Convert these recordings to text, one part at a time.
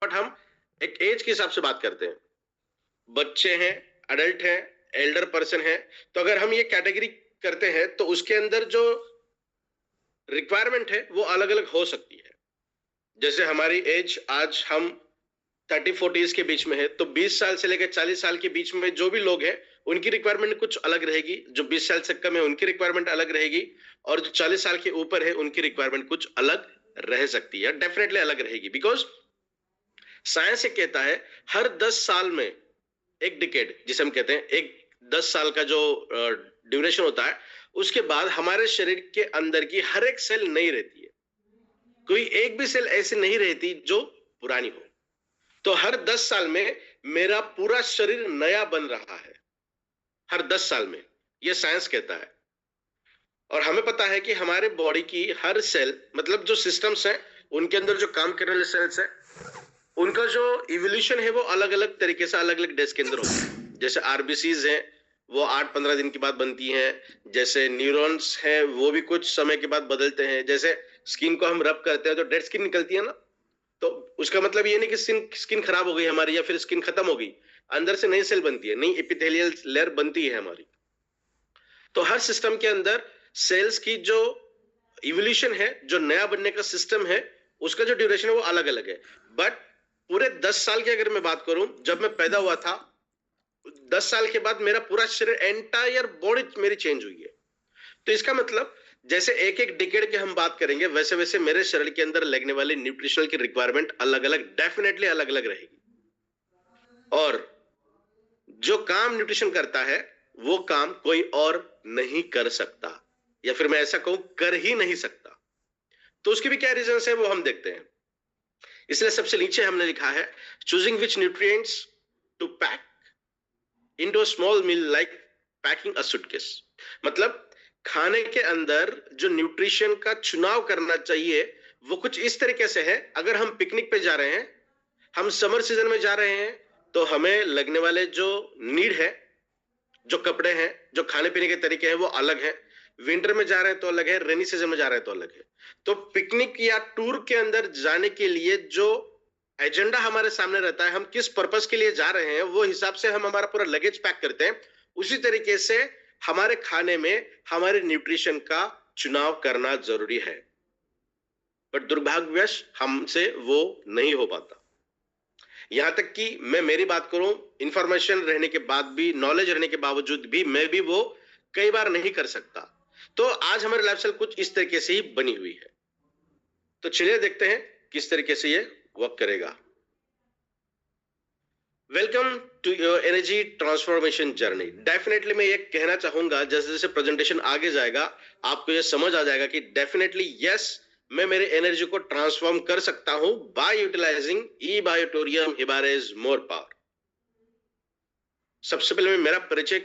But हम एक as के हिसाब से बात करते हैं। बच्चे हैं, अडल्ट हैं, एल्डर पर्सन है। तो अगर हम ये कैटेगरी करते हैं तो उसके अंदर जो रिक्वायरमेंट है वो अलग अलग हो सकती है। जैसे हमारी एज आज हम 30-40 के बीच में है, तो 20 साल से लेकर 40 साल के बीच में जो भी लोग हैं उनकी रिक्वायरमेंट कुछ अलग रहेगी। जो 20 साल से कम है उनकी रिक्वायरमेंट अलग रहेगी, और जो 40 साल के ऊपर है उनकी रिक्वायरमेंट कुछ अलग रह सकती है, डेफिनेटली अलग रहेगी। बिकॉज साइंस ये कहता है हर 10 साल में एक डिकेड जिसे हम कहते हैं, एक 10 साल का जो ड्यूरेशन होता है, उसके बाद हमारे शरीर के अंदर की हर एक सेल नई रहती है। कोई एक भी सेल ऐसी नहीं रहती जो पुरानी हो। तो हर 10 साल में मेरा पूरा शरीर नया बन रहा है, हर 10 साल में, यह साइंस कहता है। और हमें पता है कि हमारे बॉडी की हर सेल, मतलब जो सिस्टम्स हैं उनके अंदर जो काम करने वाले सेल्स हैं, उनका जो इवोल्यूशन है वो अलग अलग तरीके से अलग अलग डेज के अंदर होता है। जैसे आरबीसीज हैं वो 8-15 दिन के बाद बनती हैं। जैसे न्यूरॉन्स हैं वो भी कुछ समय के बाद बदलते हैं। जैसे स्किन को हम रब करते हैं तो डेड स्किन निकलती है ना, तो उसका मतलब ये नहीं कि स्किन खराब हो गई हमारी या फिर स्किन खत्म हो गई, अंदर से नई सेल बनती है, नई एपिथेलियल लेयर बनती है हमारी। तो हर सिस्टम के अंदर सेल्स की जो इवोल्यूशन है, जो नया बनने का सिस्टम है, उसका जो ड्यूरेशन है वो अलग अलग है। बट पूरे 10 साल की अगर मैं बात करूं, जब मैं पैदा हुआ था 10 साल के बाद मेरा पूरा शरीर, एंटायर बॉडी मेरी चेंज हुई है। तो इसका मतलब जैसे एक एक डिकेड की हम बात करेंगे, वैसे वैसे मेरे शरीर के अंदर लगने वाली न्यूट्रिशनल की रिक्वायरमेंट अलग अलग, डेफिनेटली अलग अलग रहेगी। और जो काम न्यूट्रिशन करता है वो काम कोई और नहीं कर सकता, या फिर मैं ऐसा कहूं कर ही नहीं सकता। तो उसके भी क्या रीजन है वो हम देखते हैं। इसलिए सबसे नीचे हमने लिखा है choosing which nutrients to pack into a small meal like packing a suitcase. मतलब खाने के अंदर जो न्यूट्रिशन का चुनाव करना चाहिए वो कुछ इस तरीके से है। अगर हम पिकनिक पे जा रहे हैं, हम समर सीजन में जा रहे हैं, तो हमें लगने वाले जो नीड है, जो कपड़े हैं, जो खाने पीने के तरीके हैं वो अलग है। विंटर में जा रहे हैं तो अलग है, रेनी सीजन में जा रहे हैं तो अलग है। तो पिकनिक या टूर के अंदर जाने के लिए जो एजेंडा हमारे सामने रहता है, हम किस पर्पस के लिए जा रहे हैं, वो हिसाब से हम हमारा पूरा लगेज पैक करते हैं। उसी तरीके से हमारे खाने में हमारे न्यूट्रिशन का चुनाव करना जरूरी है। बट दुर्भाग्यवश हमसे वो नहीं हो पाता। यहां तक कि मैं मेरी बात करूं, इंफॉर्मेशन रहने के बाद भी, नॉलेज रहने के बावजूद भी मैं भी वो कई बार नहीं कर सकता। तो आज हमारी लाइफस्टाइल कुछ इस तरीके से ही बनी हुई है। तो चलिए देखते हैं किस तरीके से ये वर्क करेगा। Welcome to your energy transformation journey. Definitely मैं ये कहना चाहूंगा, जैसे जैसे प्रेजेंटेशन आगे जाएगा आपको ये समझ आ जाएगा कि डेफिनेटली यस, मैं मेरे एनर्जी को ट्रांसफॉर्म कर सकता हूं by utilising E बायोटोरियम हिबारेज more power. सबसे पहले मैं मेरा परिचय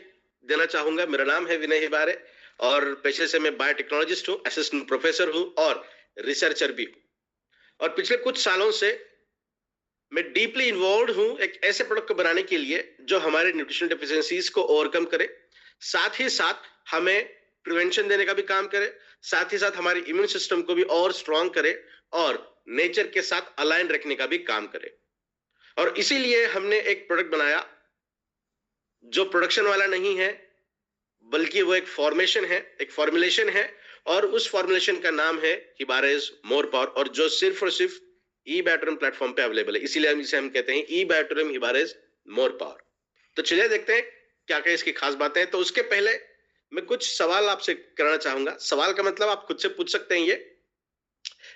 देना चाहूंगा। मेरा नाम है विनय हिबारे और पेशे से मैं बायोटेक्नोलॉजिस्ट हूं, असिस्टेंट प्रोफेसर हूं और रिसर्चर भी हूं। और पिछले कुछ सालों से मैं डीपली इन्वॉल्व हूं एक ऐसे प्रोडक्ट को बनाने के लिए जो हमारे न्यूट्रिशनल डेफिशिएंसीज को ओवरकम करे, साथ ही साथ हमें प्रिवेंशन देने का भी काम करे, साथ ही साथ हमारी इम्यून सिस्टम को भी और स्ट्रांग करे और नेचर के साथ अलाइन रखने का भी काम करे। और इसीलिए हमने एक प्रोडक्ट बनाया जो प्रोडक्शन वाला नहीं है, बल्कि वो एक फॉर्मेशन है, एक फॉर्मुलेशन है। और उस फॉर्मुलेशन का नाम है हिबारेज मोर पावर, और जो सिर्फ और सिर्फ ई बायोटोरियम प्लेटफॉर्म पे अवेलेबल है। इसीलिए हम कहते हैं ई बायोटोरियम हिबारेज मोर पावर। तो चलिए देखते हैं क्या क्या इसकी खास बातें हैं। तो उसके पहले मैं कुछ सवाल आपसे करना चाहूंगा। सवाल का मतलब आप खुद से पूछ सकते हैं ये,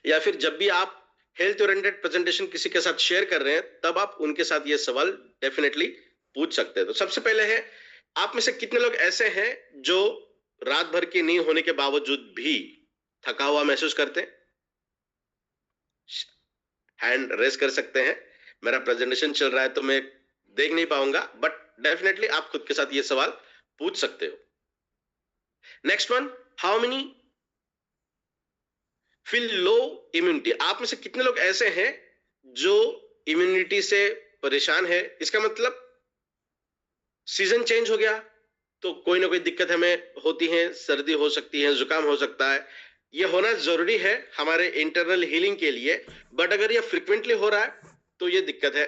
या फिर जब भी आप हेल्थ ओरिएंटेड प्रेजेंटेशन किसी के साथ शेयर कर रहे हैं तब आप उनके साथ ये सवाल डेफिनेटली पूछ सकते हैं। तो सबसे पहले है, आप में से कितने लोग ऐसे हैं जो रात भर की नींद होने के बावजूद भी थका हुआ महसूस करते हैं? हैंड रेस कर सकते हैं। मेरा प्रेजेंटेशन चल रहा है तो मैं देख नहीं पाऊंगा, बट डेफिनेटली आप खुद के साथ ये सवाल पूछ सकते हो। Next one, how many feel low immunity. आप में से कितने लोग ऐसे हैं जो इम्यूनिटी से परेशान है? इसका मतलब सीजन चेंज हो गया तो कोई ना कोई दिक्कत हमें होती है, सर्दी हो सकती है, जुकाम हो सकता है। ये होना जरूरी है हमारे इंटरनल हीलिंग के लिए, बट अगर ये फ्रिक्वेंटली हो रहा है तो ये दिक्कत है।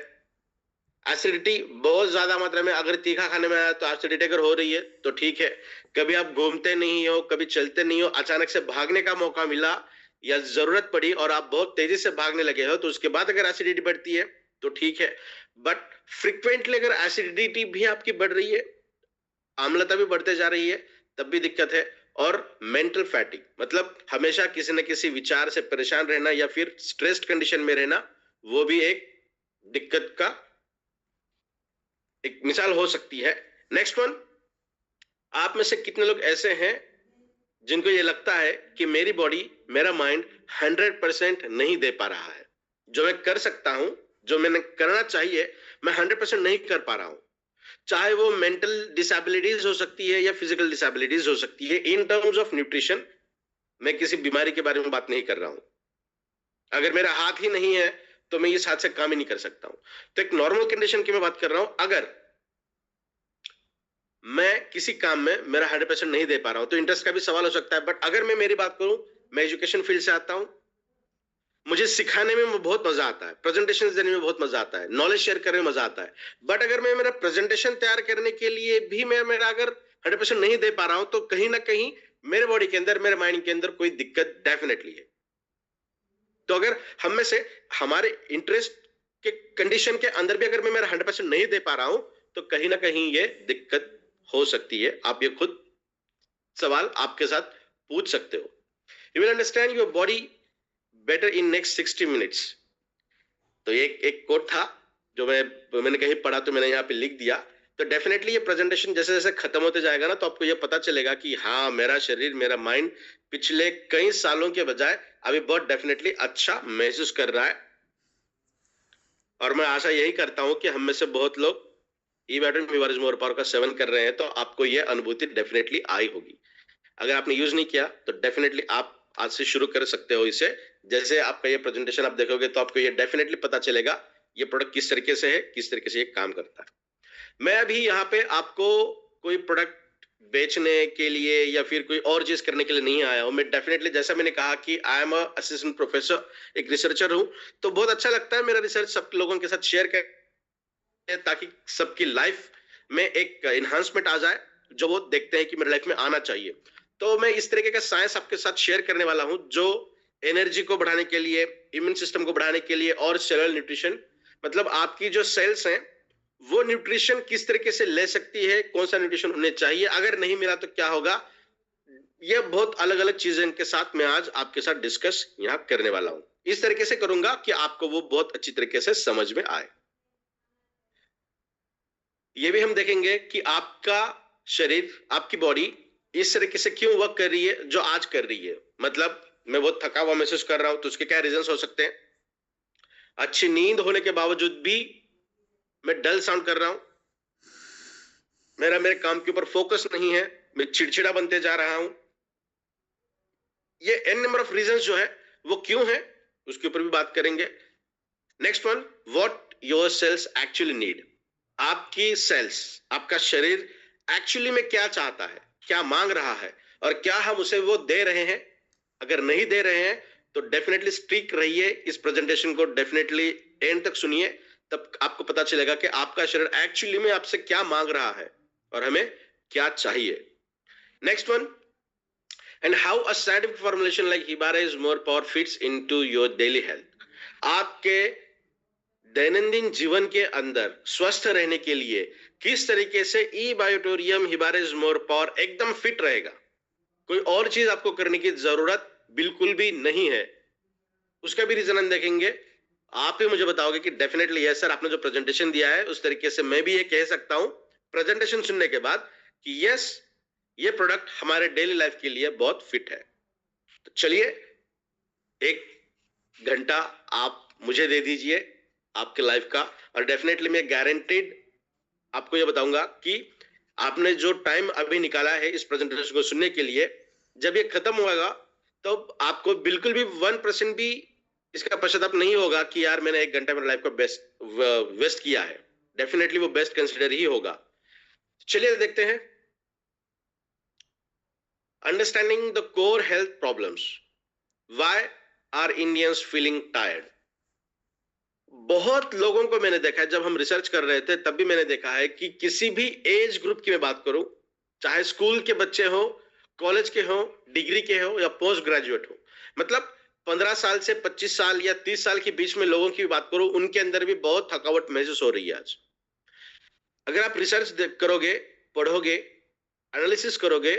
एसिडिटी बहुत ज्यादा मात्रा में, अगर तीखा खाने में आया तो एसिडिटी अगर हो रही है तो ठीक है। कभी आप घूमते नहीं हो, कभी चलते नहीं हो, अचानक से भागने का मौका मिला या जरूरत पड़ी और आप बहुत तेजी से भागने लगे हो, तो उसके बाद अगर एसिडिटी बढ़ती है तो ठीक है। बट फ्रिक्वेंटली अगर एसिडिटी भी आपकी बढ़ रही है, आम्लता भी बढ़ते जा रही है, तब भी दिक्कत है। और मेंटल फैटिग, मतलब हमेशा किसी न किसी विचार से परेशान रहना या फिर स्ट्रेस्ड कंडीशन में रहना, वो भी एक दिक्कत का एक मिसाल हो सकती है। नेक्स्ट वन, आप में से कितने लोग ऐसे हैं जिनको ये लगता है कि मेरी बॉडी, मेरा माइंड 100% नहीं दे पा रहा है, जो मैं कर सकता हूं, जो मैंने करना चाहिए, मैं 100% नहीं कर पा रहा हूं। चाहे वो मेंटल डिसेबिलिटीज हो सकती है या फिजिकल डिसेबिलिटीज हो सकती है। इन टर्म्स ऑफ न्यूट्रिशन, मैं किसी बीमारी के बारे में बात नहीं कर रहा हूं। अगर मेरा हाथ ही नहीं है तो मैं इस हाथ से काम ही नहीं कर सकता हूं। तो एक नॉर्मल कंडीशन की मैं बात कर रहा हूं। अगर मैं किसी काम में मेरा 100% नहीं दे पा रहा हूं तो इंटरेस्ट का भी सवाल हो सकता है। बट अगर मैं मेरी बात करूं, मैं एजुकेशन फील्ड से आता हूं, मुझे सिखाने में बहुत मजा आता है, प्रेजेंटेशन देने में बहुत मजा आता है, नॉलेज शेयर करने में मजा आता है। बट अगर मैं मेरा प्रेजेंटेशन तैयार करने के लिए भी मैं मेरा अगर 100% नहीं दे पा रहा हूं तो कहीं ना कहीं मेरे बॉडी के अंदर, मेरे माइंड के अंदर कोई दिक्कत डेफिनेटली है। तो अगर हम में से हमारे इंटरेस्ट के कंडीशन के अंदर भी अगर मैं मेरा 100% नहीं दे पा रहा हूं तो कहीं ना कहीं ये दिक्कत हो सकती है। आप ये खुद सवाल आपके साथ पूछ सकते हो। You will understand your body better in next 60 minutes. तो एक एक कोट था जो मैंने कहीं पढ़ा तो मैंने यहाँ पे लिख दिया। तो डेफिनेटली ये प्रेजेंटेशन जैसे जैसे खत्म होते जाएगा ना, तो आपको ये पता चलेगा कि हाँ, मेरा शरीर, मेरा माइंड पिछले कई सालों के बजाय अभी बहुत डेफिनेटली अच्छा महसूस कर रहा है। और मैं आशा यही करता हूं कि हम में से बहुत लोग ई बैटरी मीवर इज मोर पावर का सेवन कर रहे हैं, तो आपको ये अनुभूति डेफिनेटली आई होगी। अगर आपने यूज नहीं किया तो डेफिनेटली आप आज से शुरू कर सकते हो इसे। जैसे आपका ये प्रेजेंटेशन आप देखोगे तो आपको ये डेफिनेटली पता चलेगा ये प्रोडक्ट किस तरीके से है, किस तरीके से ये काम करता है। मैं अभी यहाँ पे आपको कोई प्रोडक्ट बेचने के लिए या फिर कोई और चीज करने के लिए नहीं आया हूं। मैं डेफिनेटली, जैसा मैंने कहा कि आई एम असिस्टेंट प्रोफेसर, एक रिसर्चर हूं, तो बहुत अच्छा लगता है मेरा रिसर्च सब लोगों के साथ शेयर कर, ताकि सबकी लाइफ में एक इन्हांसमेंट आ जाए जो वो देखते हैं कि मेरे लाइफ में आना चाहिए। तो मैं इस तरीके का साइंस आपके साथ शेयर करने वाला हूं जो एनर्जी को बढ़ाने के लिए, इम्यून सिस्टम को बढ़ाने के लिए और सेलुलर न्यूट्रिशन, मतलब आपकी जो सेल्स हैं वो न्यूट्रिशन किस तरीके से ले सकती है, कौन सा न्यूट्रिशन उन्हें चाहिए, अगर नहीं मिला तो क्या होगा, ये बहुत अलग अलग चीजें के साथ मैं आज आपके साथ डिस्कस यहां करने वाला हूं। इस तरीके से करूंगा कि आपको वो बहुत अच्छी तरीके से समझ में आए। ये भी हम देखेंगे कि आपका शरीर, आपकी बॉडी इस तरीके से क्यों वर्क कर रही है जो आज कर रही है। मतलब मैं बहुत थका हुआ महसूस कर रहा हूं तो उसके क्या रीजंस हो सकते हैं। अच्छी नींद होने के बावजूद भी मैं डल साउंड कर रहा हूं, मेरे काम के ऊपर फोकस नहीं है, मैं चिड़चिड़ा बनते जा रहा हूं। ये एन नंबर ऑफ रीजंस जो है वो क्यों है, उसके ऊपर भी बात करेंगे। Next one, what your cells actually need. आपकी सेल्स, आपका शरीर एक्चुअली में क्या चाहता है, क्या मांग रहा है, और क्या हम उसे वो दे रहे हैं। अगर नहीं दे रहे हैं तो डेफिनेटली स्टिक रहिए, इस प्रेजेंटेशन को डेफिनेटली एंड तक सुनिए, तब आपको पता चलेगा कि आपका शरीर एक्चुअली में आपसे क्या मांग रहा है और हमें क्या चाहिए। Next one, and how a scientific formulation like Hibara is more power fits into your daily health। आपके दैनंदिन जीवन के अंदर स्वस्थ रहने के लिए किस तरीके से ई बायोटोरियम हिबारा इज मोर पावर एकदम फिट रहेगा। कोई और चीज आपको करने की जरूरत बिल्कुल भी नहीं है। उसका भी रीजन हम देखेंगे। आप ही मुझे बताओगे कि डेफिनेटली यस सर, आपने जो प्रेजेंटेशन दिया है उस तरीके से मैं भी ये कह सकता हूं प्रेजेंटेशन सुनने के बाद कि यस, ये प्रोडक्ट हमारे डेली लाइफ के लिए बहुत फिट है। तो चलिए, एक घंटा आप मुझे दे दीजिए आपके लाइफ का, और डेफिनेटली मैं गारंटीड आपको ये बताऊंगा कि आपने जो टाइम अभी निकाला है इस प्रेजेंटेशन को सुनने के लिए, जब ये खत्म होगा तो आपको बिल्कुल भी 1% भी इसका पश्चाताप नहीं होगा कि यार मैंने 1 घंटा मेरे लाइफ का बेस्ट वेस्ट किया है। डेफिनेटली वो बेस्ट कंसिडर ही होगा। चलिए देखते हैं। Understanding the core health problems, why are Indians feeling tired. बहुत लोगों को मैंने देखा है, जब हम रिसर्च कर रहे थे तब भी मैंने देखा है कि किसी भी एज ग्रुप की मैं बात करूं, चाहे स्कूल के बच्चे हो, कॉलेज के हो, डिग्री के हो या पोस्ट ग्रेजुएट हो, मतलब 15 साल से 25 साल या 30 साल के बीच में लोगों की बात करूं, उनके अंदर भी बहुत थकावट महसूस हो रही है आज। अगर आप रिसर्च करोगे, पढ़ोगे, एनालिसिस करोगे,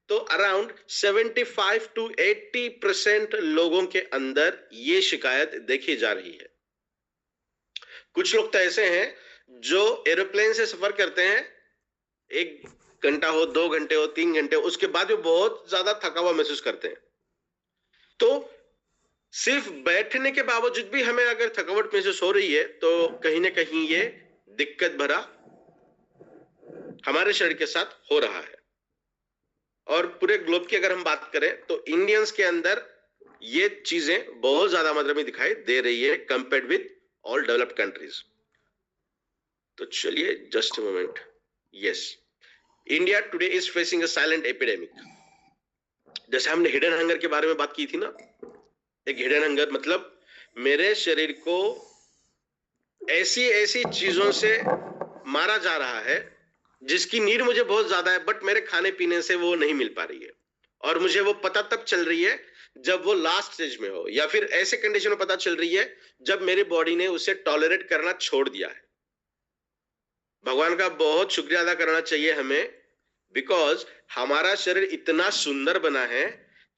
तो अराउंड 75 टू 80% लोगों के अंदर ये शिकायत देखी जा रही है। कुछ लोग तो ऐसे हैं जो एरोप्लेन से सफर करते हैं, 1 घंटा हो, 2 घंटे हो, 3 घंटे हो, उसके बाद भी बहुत ज्यादा थका हुआ महसूस करते हैं। तो सिर्फ बैठने के बावजूद भी हमें अगर थकावट महसूस हो रही है, तो कहीं ना कहीं ये दिक्कत भरा हमारे शरीर के साथ हो रहा है। और पूरे ग्लोब की अगर हम बात करें तो इंडियंस के अंदर ये चीजें बहुत ज्यादा मात्रा में दिखाई दे रही है compared with all developed countries. तो चलिए just moment. Yes, India today is facing a silent epidemic. जैसे हमने हिडन हंगर के बारे में बात की थी ना, एक हिडन हंगर मतलब मेरे शरीर को ऐसी ऐसी चीजों से मारा जा रहा है जिसकी नीड मुझे बहुत ज्यादा है, बट मेरे खाने पीने से वो नहीं मिल पा रही है। और मुझे वो पता तब चल रही है जब वो लास्ट स्टेज में हो, या फिर ऐसे कंडीशन में पता चल रही है जब मेरी बॉडी ने उसे टॉलरेट करना छोड़ दिया है। भगवान का बहुत शुक्रिया अदा करना चाहिए हमें, बिकॉज हमारा शरीर इतना सुंदर बना है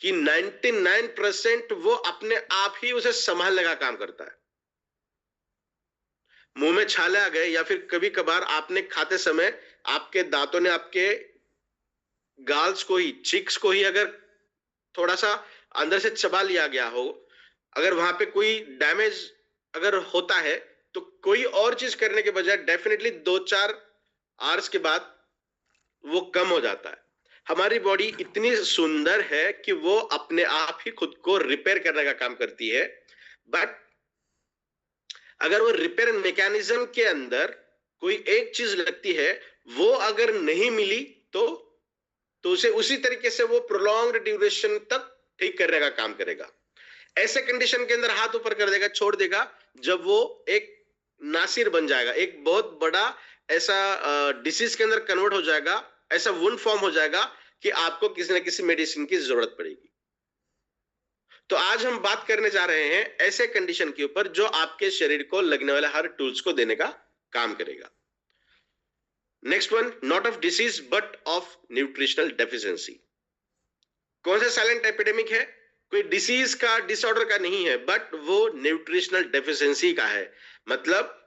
कि 99% वो अपने आप ही उसे संभालने का काम करता है। मुंह में छाले आ गए या फिर कभी कभार आपने खाते समय आपके दांतों ने आपके गाल्स को ही, चिक्स को ही अगर थोड़ा सा अंदर से चबा लिया गया हो, अगर वहां पे कोई डैमेज अगर होता है, तो कोई और चीज करने के बजाय डेफिनेटली 2-4 आवर्स के बाद वो कम हो जाता है। हमारी बॉडी इतनी सुंदर है कि वो अपने आप ही खुद को रिपेयर करने का काम करती है, बट अगर वो रिपेयर मैकेनिज्म के अंदर कोई एक चीज लगती है, वो अगर नहीं मिली तो उसे उसी तरीके से वो प्रोलॉन्ग्ड ड्यूरेशन तक ठीक करने का काम करेगा। ऐसे कंडीशन के अंदर हाथ ऊपर कर देगा, छोड़ देगा, जब वो एक नासिर बन जाएगा, एक बहुत बड़ा ऐसा डिसीज के अंदर कन्वर्ट हो जाएगा, ऐसा वुंड फॉर्म हो जाएगा कि आपको किसी ना किसी मेडिसिन की जरूरत पड़ेगी। तो आज हम बात करने जा रहे हैं ऐसे कंडीशन के ऊपर जो आपके शरीर को लगने वाले हर टूल्स को देने का काम करेगा। Next one, not of disease but of nutritional deficiency. कौन सा साइलेंट एपिडेमिक है? कोई डिसीज का, डिसऑर्डर का नहीं है, बट वो न्यूट्रिशनल डेफिशिएंसी का है। मतलब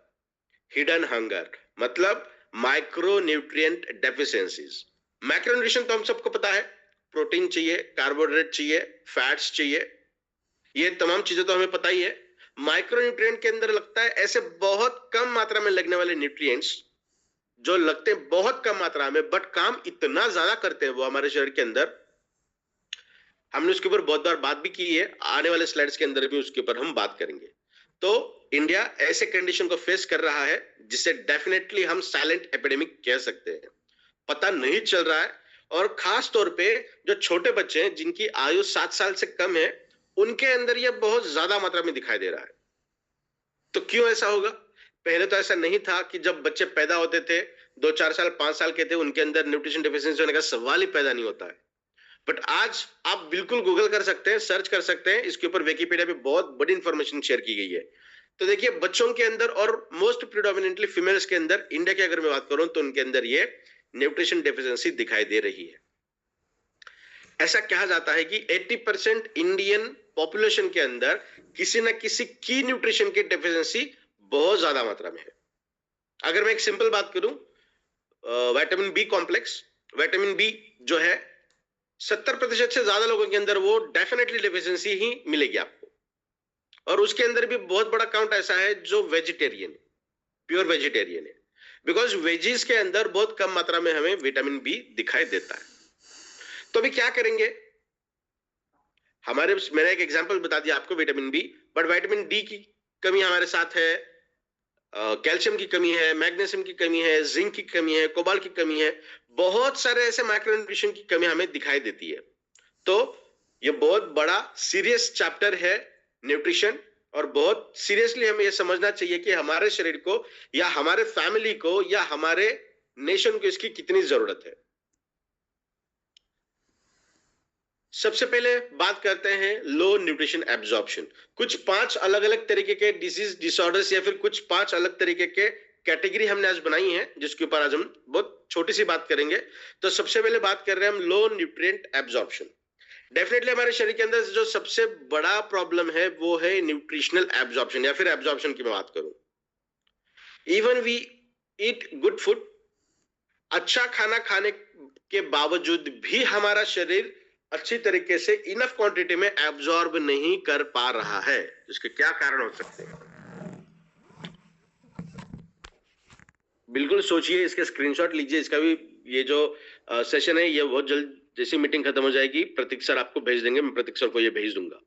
हिडन हंगर, मतलब micro nutrient deficiencies. Macro nutrition तो हम सबको पता है, प्रोटीन चाहिए, कार्बोहाइड्रेट चाहिए, फैट्स चाहिए, ये तमाम चीजें तो हमें पता ही है। माइक्रो न्यूट्रिएंट के अंदर लगता है ऐसे बहुत कम मात्रा में लगने वाले न्यूट्रिएंट्स जो लगते हैं बहुत कम मात्रा में, बट काम इतना ज्यादा करते हैं वो हमारे शरीर के अंदर। हमने उसके ऊपर बहुत बार बात भी की है, आने वाले स्लाइड्स के अंदर भी उसके ऊपर हम बात करेंगे। तो इंडिया ऐसे कंडीशन को फेस कर रहा है जिसे डेफिनेटली हम साइलेंट एपिडेमिक कह सकते हैं। पता नहीं चल रहा है, और खास तौर पे जो छोटे बच्चे हैं जिनकी आयु 7 साल से कम है, उनके अंदर यह बहुत ज्यादा मात्रा में दिखाई दे रहा है। तो क्यों ऐसा होगा? पहले तो ऐसा नहीं था कि जब बच्चे पैदा होते थे 2-4 साल 5 साल के थे, उनके अंदर न्यूट्रिशन डेफिशिएंसी होने का सवाल ही पैदा नहीं होता है। बट आज आप बिल्कुल गूगल कर सकते हैं, सर्च कर सकते हैं, इसके ऊपर विकिपीडिया पे बहुत बड़ी इंफॉर्मेशन शेयर की गई है। तो देखिए बच्चों के अंदर और मोस्ट प्रिडोमिनेंटली फीमेल्स के अंदर, इंडिया की अगर मैं बात करूं तो उनके अंदर ये न्यूट्रिशन डेफिशिएंसी दिखाई दे रही है। ऐसा कहा जाता है कि 80% इंडियन पॉपुलेशन के अंदर किसी न किसी की न्यूट्रिशन की डेफिशिएंसी बहुत ज्यादा मात्रा में है। अगर मैं एक सिंपल बात करूं, vitamin B complex, vitamin B जो है 70% से ज्यादा लोगों के अंदर वो डेफिनेटली डेफिशिएंसी ही मिलेगी आपको। और उसके अंदर भी बहुत बड़ा काउंट ऐसा है जो वेजिटेरियन है, प्योर वेजिटेरियन है, बिकॉज वेजीज के अंदर बहुत कम मात्रा में हमें विटामिन बी दिखाई देता है। तो अभी क्या करेंगे? मैंने एक एग्जांपल बता दिया आपको vitamin B, but vitamin D की कमी हमारे साथ है, कैल्शियम की कमी है, मैग्नीशियम की कमी है, जिंक की कमी है, कोबाल्ट की कमी है, बहुत सारे ऐसे माइक्रोन्यूट्रिशन की कमी हमें दिखाई देती है। तो ये बहुत बड़ा सीरियस चैप्टर है न्यूट्रिशन, और बहुत सीरियसली हमें यह समझना चाहिए कि हमारे शरीर को या हमारे फैमिली को या हमारे नेशन को इसकी कितनी जरूरत है। सबसे पहले बात करते हैं लो न्यूट्रिशन एब्जॉर्प्शन। कुछ 5 अलग अलग तरीके के डिजीज डिसऑर्डर्स या फिर कुछ 5 अलग तरीके के कैटेगरी हमने आज बनाई है, जिसके ऊपर आज हम बहुत छोटी सी बात करेंगे। तो सबसे पहले बात कर रहे हैं हम लो न्यूट्रिएंट एब्जॉर्प्शन। डेफिनेटली हमारे शरीर के अंदर जो सबसे बड़ा प्रॉब्लम है वो है न्यूट्रिशनल एब्जॉर्प्शन या फिर एब्जॉर्प्शन की मैं बात करूं। Even we eat good food, अच्छा खाना खाने के बावजूद भी हमारा शरीर अच्छी तरीके से इनफ क्वांटिटी में एब्जॉर्ब नहीं कर पा रहा है। इसके क्या कारण हो सकते हैं? बिल्कुल सोचिए, इसके स्क्रीनशॉट लीजिए। इसका भी ये जो सेशन है ये बहुत जल्द जैसी मीटिंग खत्म हो जाएगी प्रतीक सर आपको भेज देंगे, मैं प्रतीक सर को ये भेज दूंगा।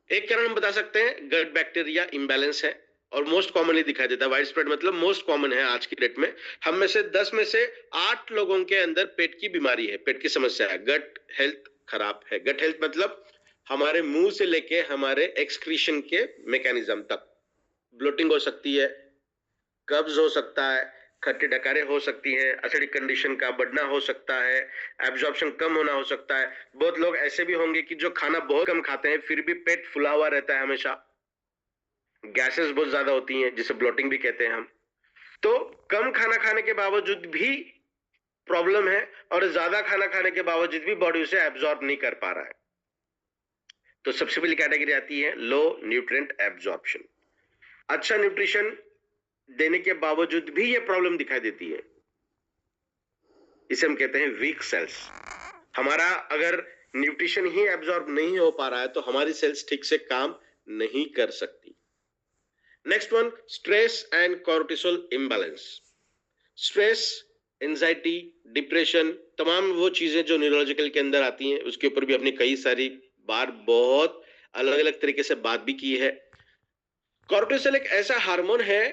एक कारण हम बता सकते हैं गट बैक्टीरिया इम्बैलेंस है और मोस्ट कॉमनली दिखाई देता है। वाइड स्प्रेड मतलब मोस्ट कॉमन है आज की डेट में। हम में से 10 में से 8 लोगों के अंदर पेट की बीमारी है, पेट की समस्या है, गट हेल्थ खराब है। गट हेल्थ मतलब हमारे मुंह से लेके हमारे एक्सक्रीशन के मैकेनिज्म तक। ब्लोटिंग हो सकती है, कब्ज हो सकता है, खट्टी डकारें हो सकती हैं, एसिडिक कंडीशन का बढ़ना हो सकता है, एब्जॉर्प्शन कम होना हो सकता है। बहुत लोग ऐसे भी होंगे कि जो खाना बहुत कम खाते हैं फिर भी पेट फुला हुआ रहता है हमेशा। गैसेस बहुत ज्यादा होती हैं जिसे ब्लोटिंग भी कहते हैं हम। तो कम खाना खाने के बावजूद भी प्रॉब्लम है और ज्यादा खाना खाने के बावजूद भी बॉडी उसे एब्जॉर्ब नहीं कर पा रहा है। तो सबसे पहली कैटेगरी आती है लो न्यूट्रिएंट एब्जॉर्प्शन। अच्छा न्यूट्रिशन देने के बावजूद भी यह प्रॉब्लम दिखाई देती है, इसे हम कहते हैं वीक सेल्स। हमारा अगर न्यूट्रिशन ही एब्जॉर्ब नहीं हो पा रहा है तो हमारी सेल्स ठीक से काम नहीं कर सकती। Next one, stress and cortisol imbalance. Stress, anxiety, depression, तमाम वो चीजें जो न्यूरोलॉजिकल के अंदर आती हैं, उसके ऊपर भी अपने कई सारी बार बहुत अलग अलग तरीके से बात भी की है। कॉर्टिसोल एक ऐसा हार्मोन है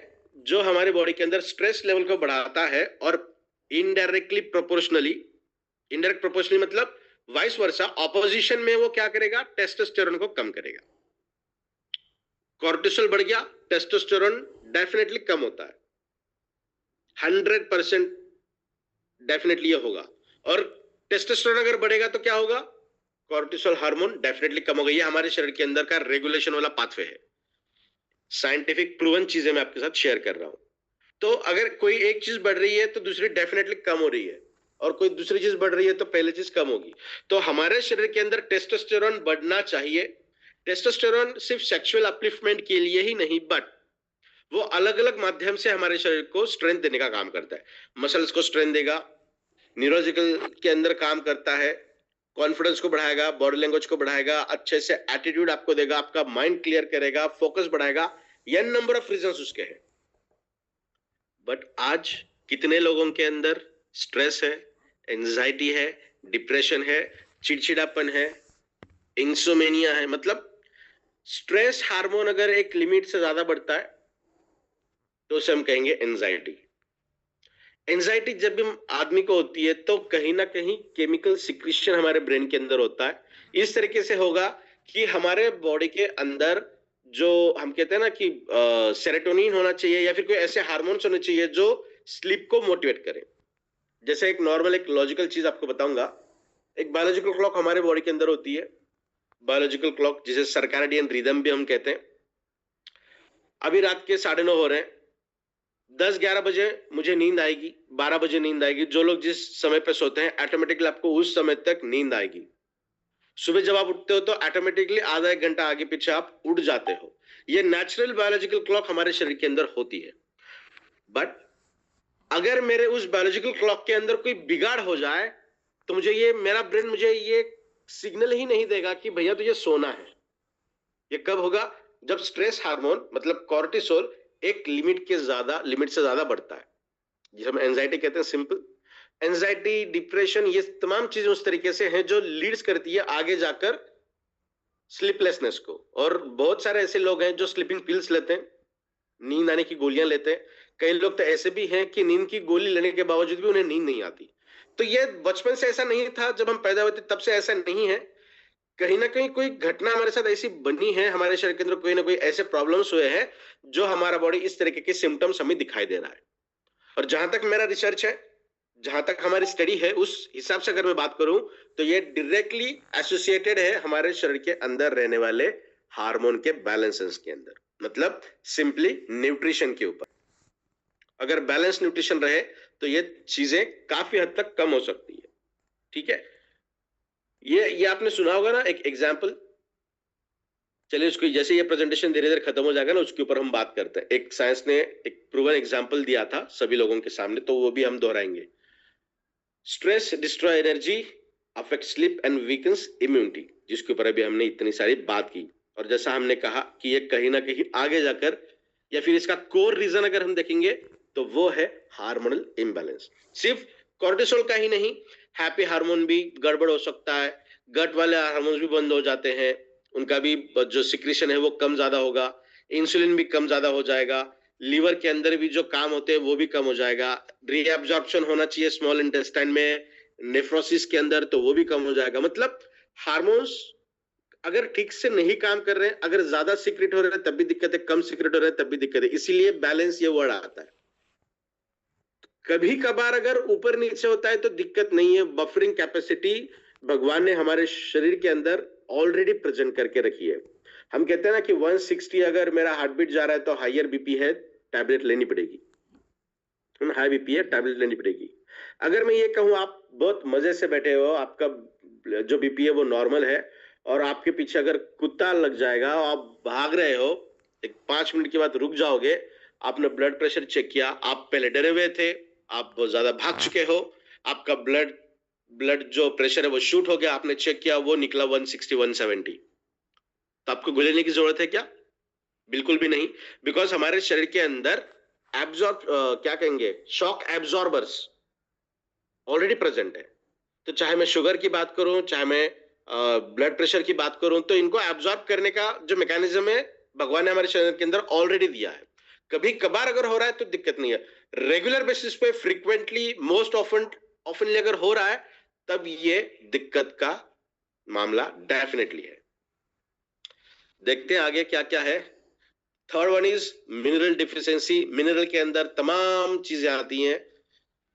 जो हमारे बॉडी के अंदर स्ट्रेस लेवल को बढ़ाता है और इनडायरेक्टली प्रोपोर्शनली, इनडायरेक्ट प्रोपोर्शनली मतलब वाइस वर्सा, ऑपोजिशन में वो क्या करेगा, टेस्टोस्टेरोन को कम करेगा। कॉर्टिसोल बढ़ गया, टेस्टोस्टेरोन डेफिनेटली कम होता है, 100% डेफिनेटली ये होगा। और टेस्टोस्टेरोन अगर बढ़ेगा तो क्या होगा, कॉर्टिसोल हार्मोन डेफिनेटली कम होगा। ये हमारे शरीर के अंदर का रेगुलेशन वाला पाथवे है। साइंटिफिक प्रूवन चीजें मैं आपके साथ शेयर कर रहा हूं। तो अगर कोई एक चीज बढ़ रही है तो दूसरी डेफिनेटली कम हो रही है, और कोई दूसरी चीज बढ़ रही है तो पहली चीज कम होगी। तो हमारे शरीर के अंदर टेस्टोस्टेरोन बढ़ना चाहिए। टेस्टोस्टेरोन सिर्फ सेक्सुअल अपलिफ्टमेंट के लिए ही नहीं, बट वो अलग अलग माध्यम से हमारे शरीर को स्ट्रेंथ देने का काम करता है। मसल्स को स्ट्रेंथ देगा, न्यूरोलॉजिकल के अंदर काम करता है, कॉन्फिडेंस को बढ़ाएगा, बॉडी लैंग्वेज को बढ़ाएगा, अच्छे से एटीट्यूड आपको देगा, आपका माइंड क्लियर करेगा, फोकस बढ़ाएगा। ये नंबर ऑफ रीजंस उसके हैं। बट आज कितने लोगों के अंदर स्ट्रेस है, एंजाइटी है, डिप्रेशन है, चिड़चिड़ापन है, इंसोमेनिया है। मतलब स्ट्रेस हार्मोन अगर एक लिमिट से ज्यादा बढ़ता है तो उसे हम कहेंगे एंजाइटी। एंजाइटी जब भी आदमी को होती है तो कहीं ना कहीं केमिकल सिक्रीशन हमारे ब्रेन के अंदर होता है। इस तरीके से होगा कि हमारे बॉडी के अंदर जो हम कहते हैं ना कि सेरोटोनिन होना चाहिए या फिर कोई ऐसे हार्मोन्स होने चाहिए जो स्लीप को मोटिवेट करें। जैसे एक नॉर्मल एक लॉजिकल चीज आपको बताऊंगा। एक बायोलॉजिकल क्लॉक हमारे बॉडी के अंदर होती है, बायोलॉजिकल क्लॉक जिसे सर्कैडियन रिदम भी हम कहते हैं। अभी रात के 9:30 हो रहे हैं, 10-11 बजे मुझे नींद आएगी, 12 बजे नींद आएगी। जो लोग जिस समय पे सोते हैं ऑटोमेटिकली आपको उस समय तक नींद आएगी। सुबह जब आप उठते हो तो ऑटोमेटिकली आधा एक घंटा आगे पीछे आप उठ जाते हो। ये नेचुरल बायोलॉजिकल क्लॉक हमारे शरीर के अंदर होती है। बट अगर मेरे उस बायोलॉजिकल क्लॉक के अंदर कोई बिगाड़ हो जाए तो मुझे ये, मेरा ब्रेन मुझे ये सिग्नल ही नहीं देगा कि भैया तुझे सोना है। ये कब होगा, जब स्ट्रेस हार्मोन मतलब कॉर्टिसोल एक लिमिट से ज्यादा बढ़ता है, जिसे हम एंजाइटी कहते हैं। सिंपल एंजाइटी, डिप्रेशन, ये तमाम चीजें उस तरीके से हैं जो लीड्स करती है आगे जाकर स्लीपलेसनेस को। और बहुत सारे ऐसे लोग हैं जो स्लीपिंग पिल्स लेते हैं, नींद आने की गोलियां लेते हैं। कई लोग तो ऐसे भी हैं कि नींद की गोली लेने के बावजूद भी उन्हें नींद नहीं आती। तो ये बचपन से ऐसा नहीं था, जब हम पैदा हुए थे तब से ऐसा नहीं है। कहीं ना कहीं कोई घटना हमारे साथ ऐसी बनी है, हमारे शरीर के अंदर कोई ना कोई ऐसे प्रॉब्लम्स हुए हैं जो हमारा बॉडी इस तरीके के सिम्टम्स हमें दिखाई दे रहा है। और जहां तक मेरा रिसर्च है, जहां तक हमारी स्टडी है, उस हिसाब से अगर मैं बात करूं तो ये डायरेक्टली एसोसिएटेड है हमारे शरीर के अंदर रहने वाले हार्मोन के बैलेंसेस के अंदर, मतलब सिंपली न्यूट्रिशन के ऊपर। अगर बैलेंस न्यूट्रिशन रहे तो ये चीजें काफी हद तक कम हो सकती है। ठीक है, ये आपने सुना होगा ना एक एग्जाम्पल। चलिए उसको, जैसे ये प्रेजेंटेशन धीरे धीरे खत्म हो जाएगा ना, उसके ऊपर हम बात करते हैं। एक साइंस ने एक प्रूवन एग्जाम्पल दिया था सभी लोगों के सामने, तो वो भी हम दोहराएंगे। Stress destroy energy, affect sleep and weakens immunity, जिसके ऊपर अभी हमने इतनी सारी बात की। और जैसा हमने कहा कि ये कहीं ना कहीं आगे जाकर, या फिर इसका कोर रीजन अगर हम देखेंगे तो वो है हार्मोनल इम्बैलेंस। सिर्फ कॉर्टिसोल का ही नहीं, हैप्पी हार्मोन भी गड़बड़ हो सकता है, गट वाले हार्मोन्स भी बंद हो जाते हैं, उनका भी जो सिक्रीशन है वो कम ज्यादा होगा, इंसुलिन भी कम ज्यादा हो जाएगा, लीवर के अंदर भी जो काम होते हैं वो भी कम हो जाएगा, रीएब्जॉर्प्शन होना चाहिए स्मॉल इंटेस्टाइन में, नेफ्रोसिस के अंदर, तो वो भी कम हो जाएगा। मतलब हार्मोन्स अगर ठीक से नहीं काम कर रहे हैं, अगर ज्यादा सीक्रेट हो रहे हैं तब भी दिक्कत है, कम सीक्रेट हो रहे हैं तब भी दिक्कत है। इसीलिए बैलेंस ये वर्ड आता है। कभी कभार अगर ऊपर नीचे होता है तो दिक्कत नहीं है, बफरिंग कैपेसिटी भगवान ने हमारे शरीर के अंदर ऑलरेडी प्रेजेंट करके रखी है। हम कहते हैं ना कि 160 अगर मेरा हार्ट बीट जा रहा है तो हायर बीपी है, टैबलेट लेनी पड़ेगी, हाई बीपी है, टैबलेट लेनी पड़ेगी। अगर मैं ये कहूं आप बहुत मजे से बैठे हो, आपका जो बीपी है वो नॉर्मल है, और आपके पीछे अगर कुत्ता लग जाएगा और आप भाग रहे हो, एक 5 मिनट के बाद रुक जाओगे, आपने ब्लड प्रेशर चेक किया, आप पहले डरे हुए थे, आप बहुत ज्यादा भाग चुके हो, आपका ब्लड जो प्रेशर है वो शूट हो गया, आपने चेक किया वो निकला 160 170, तो आपको गोली लेने की जरूरत है क्या? बिल्कुल भी नहीं। बिकॉज हमारे शरीर के अंदर क्या कहेंगे, शॉक एब्जॉर्बर्स ऑलरेडी प्रेजेंट है। तो चाहे मैं शुगर की बात करूं, चाहे मैं ब्लड प्रेशर की बात करूं, तो इनको एब्जॉर्ब करने का जो मैकेनिज्म है भगवान ने हमारे शरीर के अंदर ऑलरेडी दिया है। कभी कभार अगर हो रहा है तो दिक्कत नहीं है, रेगुलर बेसिस पे, फ्रीक्वेंटली, मोस्ट ऑफनली अगर हो रहा है तब ये दिक्कत का मामला डेफिनेटली है। देखते हैं आगे क्या क्या है। Third one is mineral deficiency. Mineral के अंदर तमाम चीजें आती हैं,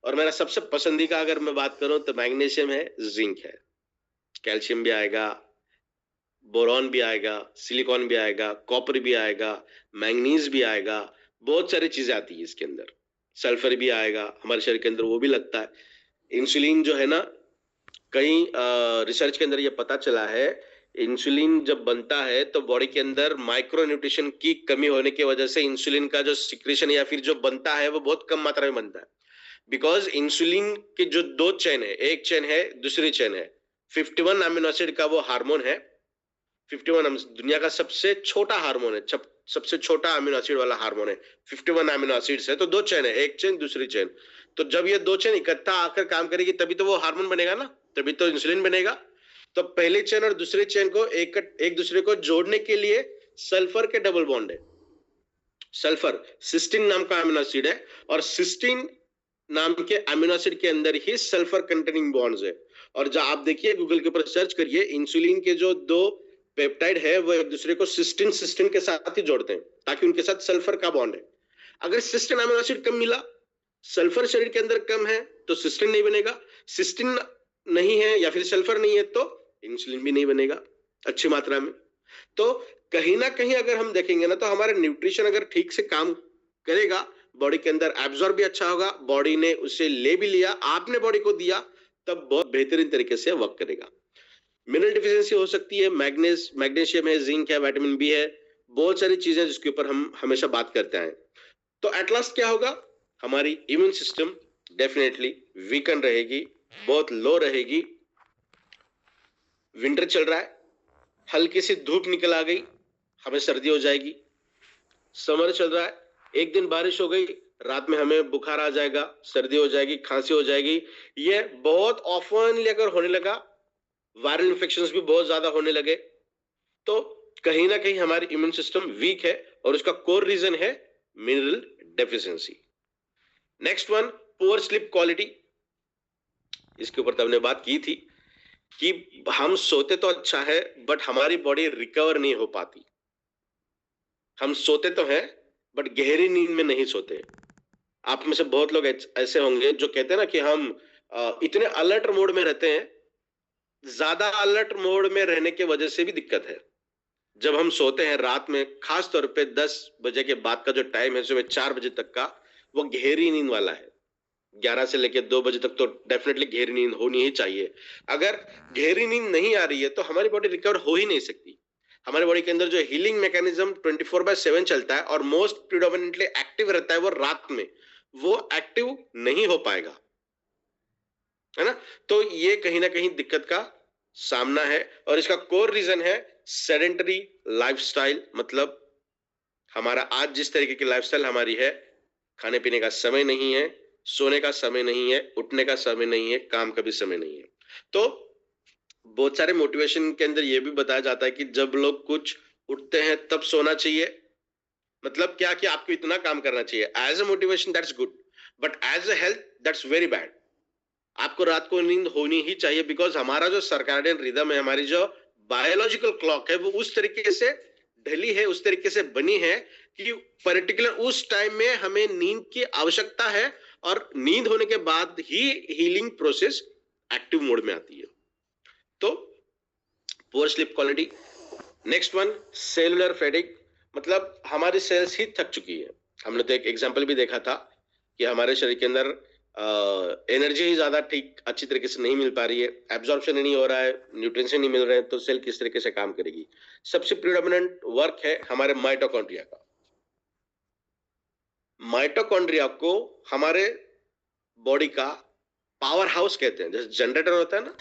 और मेरा सबसे पसंदीदा अगर मैं बात करूं तो मैग्नीशियम है, जिंक है, कैल्शियम भी आएगा, बोरॉन भी आएगा, सिलिकॉन भी आएगा, कॉपर भी आएगा, मैंगनीज भी आएगा, बहुत सारी चीजें आती है इसके अंदर। सल्फर भी आएगा हमारे शरीर के अंदर, वो भी लगता है। इंसुलिन जो है ना, कई रिसर्च के अंदर ये पता चला है, इंसुलिन जब बनता है तो बॉडी के अंदर माइक्रो न्यूट्रिशन की कमी होने की वजह से इंसुलिन का जो सिक्रेशन या फिर जो बनता है वो बहुत कम मात्रा में बनता है। बिकॉज इंसुलिन के जो 2 चेन है, एक चेन है, दूसरी चेन है, 51 अमीनो एसिड का वो हार्मोन है। 51 दुनिया का सबसे छोटा हार्मोन है, सबसे छोटा अमीनो एसिड वाला हार्मोन है। 51 अमीनो एसिड्स है, तो 2 चेन है, एक चेन दूसरी चेन। तो जब ये 2 चेन इकट्ठा आकर काम करेगी तभी तो वो हार्मोन बनेगा ना, तभी तो इंसुलिन बनेगा। तो पहले चेन और दूसरे चेन को एक दूसरे को जोड़ने के लिए सल्फर के डबल बॉन्ड है। सल्फर सिस्टीन नाम का अमीनो एसिड है, और सिस्टीन नाम के अमीनो एसिड के अंदर ही सल्फर कंटेनिंग बॉन्ड्स है। और जब आप देखिए गूगल के ऊपर सर्च करिए, इंसुलिन के जो 2 पेप्टाइड है वो एक दूसरे को सिस्टीन सिस्टीन के साथ ही जोड़ते हैं, ताकि उनके साथ सल्फर का बॉन्ड है। अगर सिस्टीन अमीनो एसिड कम मिला, सल्फर शरीर के अंदर कम है, तो सिस्टीन नहीं बनेगा। सिस्टीन नहीं है या फिर सल्फर नहीं है तो इंसुलिन भी नहीं बनेगा अच्छी मात्रा में। तो कहीं ना कहीं अगर हम देखेंगे ना, तो हमारा न्यूट्रिशन अगर ठीक से काम करेगा, बॉडी के अंदर एब्जॉर्ब भी अच्छा होगा, बॉडी ने उसे ले भी लिया, आपने बॉडी को दिया, तब बहुत बेहतरीन तरीके से वर्क करेगा। मिनरल डिफिशियंसी हो सकती है, मैग्नीशियम है, जिंक है, विटामिन बी है, बहुत सारी चीजें जिसके ऊपर हम हमेशा बात करते हैं। तो एट लास्ट क्या होगा, हमारी इम्यून सिस्टम डेफिनेटली वीकन रहेगी, बहुत लो रहेगी। विंटर चल रहा है, हल्की सी धूप निकल आ गई, हमें सर्दी हो जाएगी। समर चल रहा है, एक दिन बारिश हो गई, रात में हमें बुखार आ जाएगा, सर्दी हो जाएगी, खांसी हो जाएगी। ये बहुत ऑफनली अगर होने लगा, वायरल इन्फेक्शंस भी बहुत ज्यादा होने लगे, तो कहीं ना कहीं हमारी इम्यून सिस्टम वीक है, और उसका कोर रीजन है mineral deficiency. Next one, poor sleep quality. इसके ऊपर तो हमने बात की थी। कि हम सोते तो अच्छा है, बट हमारी बॉडी रिकवर नहीं हो पाती। हम सोते तो हैं, बट गहरी नींद में नहीं सोते। आप में से बहुत लोग ऐसे होंगे जो कहते हैं ना कि हम इतने अलर्ट मोड में रहते हैं। ज्यादा अलर्ट मोड में रहने की वजह से भी दिक्कत है। जब हम सोते हैं रात में, खास तौर पे 10 बजे के बाद का जो टाइम है, सुबह 4 बजे तक का, वो गहरी नींद वाला है। 11 से लेकर 2 बजे तक तो डेफिनेटली गहरी नींद होनी ही चाहिए। अगर गहरी नींद नहीं आ रही है तो हमारी बॉडी रिकवर हो ही नहीं सकती। हमारे बॉडी के अंदर जो हीलिंग मैकेनिज्म 24/7 चलता है और मोस्ट प्रिडोमिनेंटली एक्टिव रहता है वो रात में, वो एक्टिव नहीं हो पाएगा, है ना। तो ये कहीं ना कहीं दिक्कत का सामना है, और इसका कोर रीजन है सेडेंटरी लाइफस्टाइल। मतलब हमारा आज जिस तरीके की लाइफस्टाइल हमारी है, खाने पीने का समय नहीं है, सोने का समय नहीं है, उठने का समय नहीं है, काम का भी समय नहीं है। तो बहुत सारे मोटिवेशन के अंदर यह भी बताया जाता है कि जब लोग कुछ उठते हैं तब सोना चाहिए। मतलब क्या कि आपको इतना काम करना चाहिए। As a motivation that's good, but as a health that's very bad. आपको रात को नींद होनी ही चाहिए, बिकॉज हमारा जो सर्कैडियन रिदम है, हमारी जो बायोलॉजिकल क्लॉक है, वो उस तरीके से ढली है, उस तरीके से बनी है कि पर्टिकुलर उस टाइम में हमें नींद की आवश्यकता है, और नींद होने के बाद ही हीलिंग प्रोसेस एक्टिव मोड में आती है। तो poor sleep quality. Next one, cellular fatigue. मतलब हमारी सेल्स ही थक चुकी है। हमने तो एक एग्जांपल भी देखा था कि हमारे शरीर के अंदर एनर्जी ही ज्यादा ठीक अच्छी तरीके से नहीं मिल पा रही है, एब्जॉर्प्शन नहीं हो रहा है, न्यूट्रिएंट्स नहीं मिल रहे हैं, तो सेल किस तरीके से काम करेगी। सबसे प्रीडोमिनेंट वर्क है हमारे माइटोकॉन्ड्रिया का। माइटोकॉन्ड्रिया को हमारे बॉडी का पावर हाउस कहते हैं। जैसे जनरेटर होता है ना,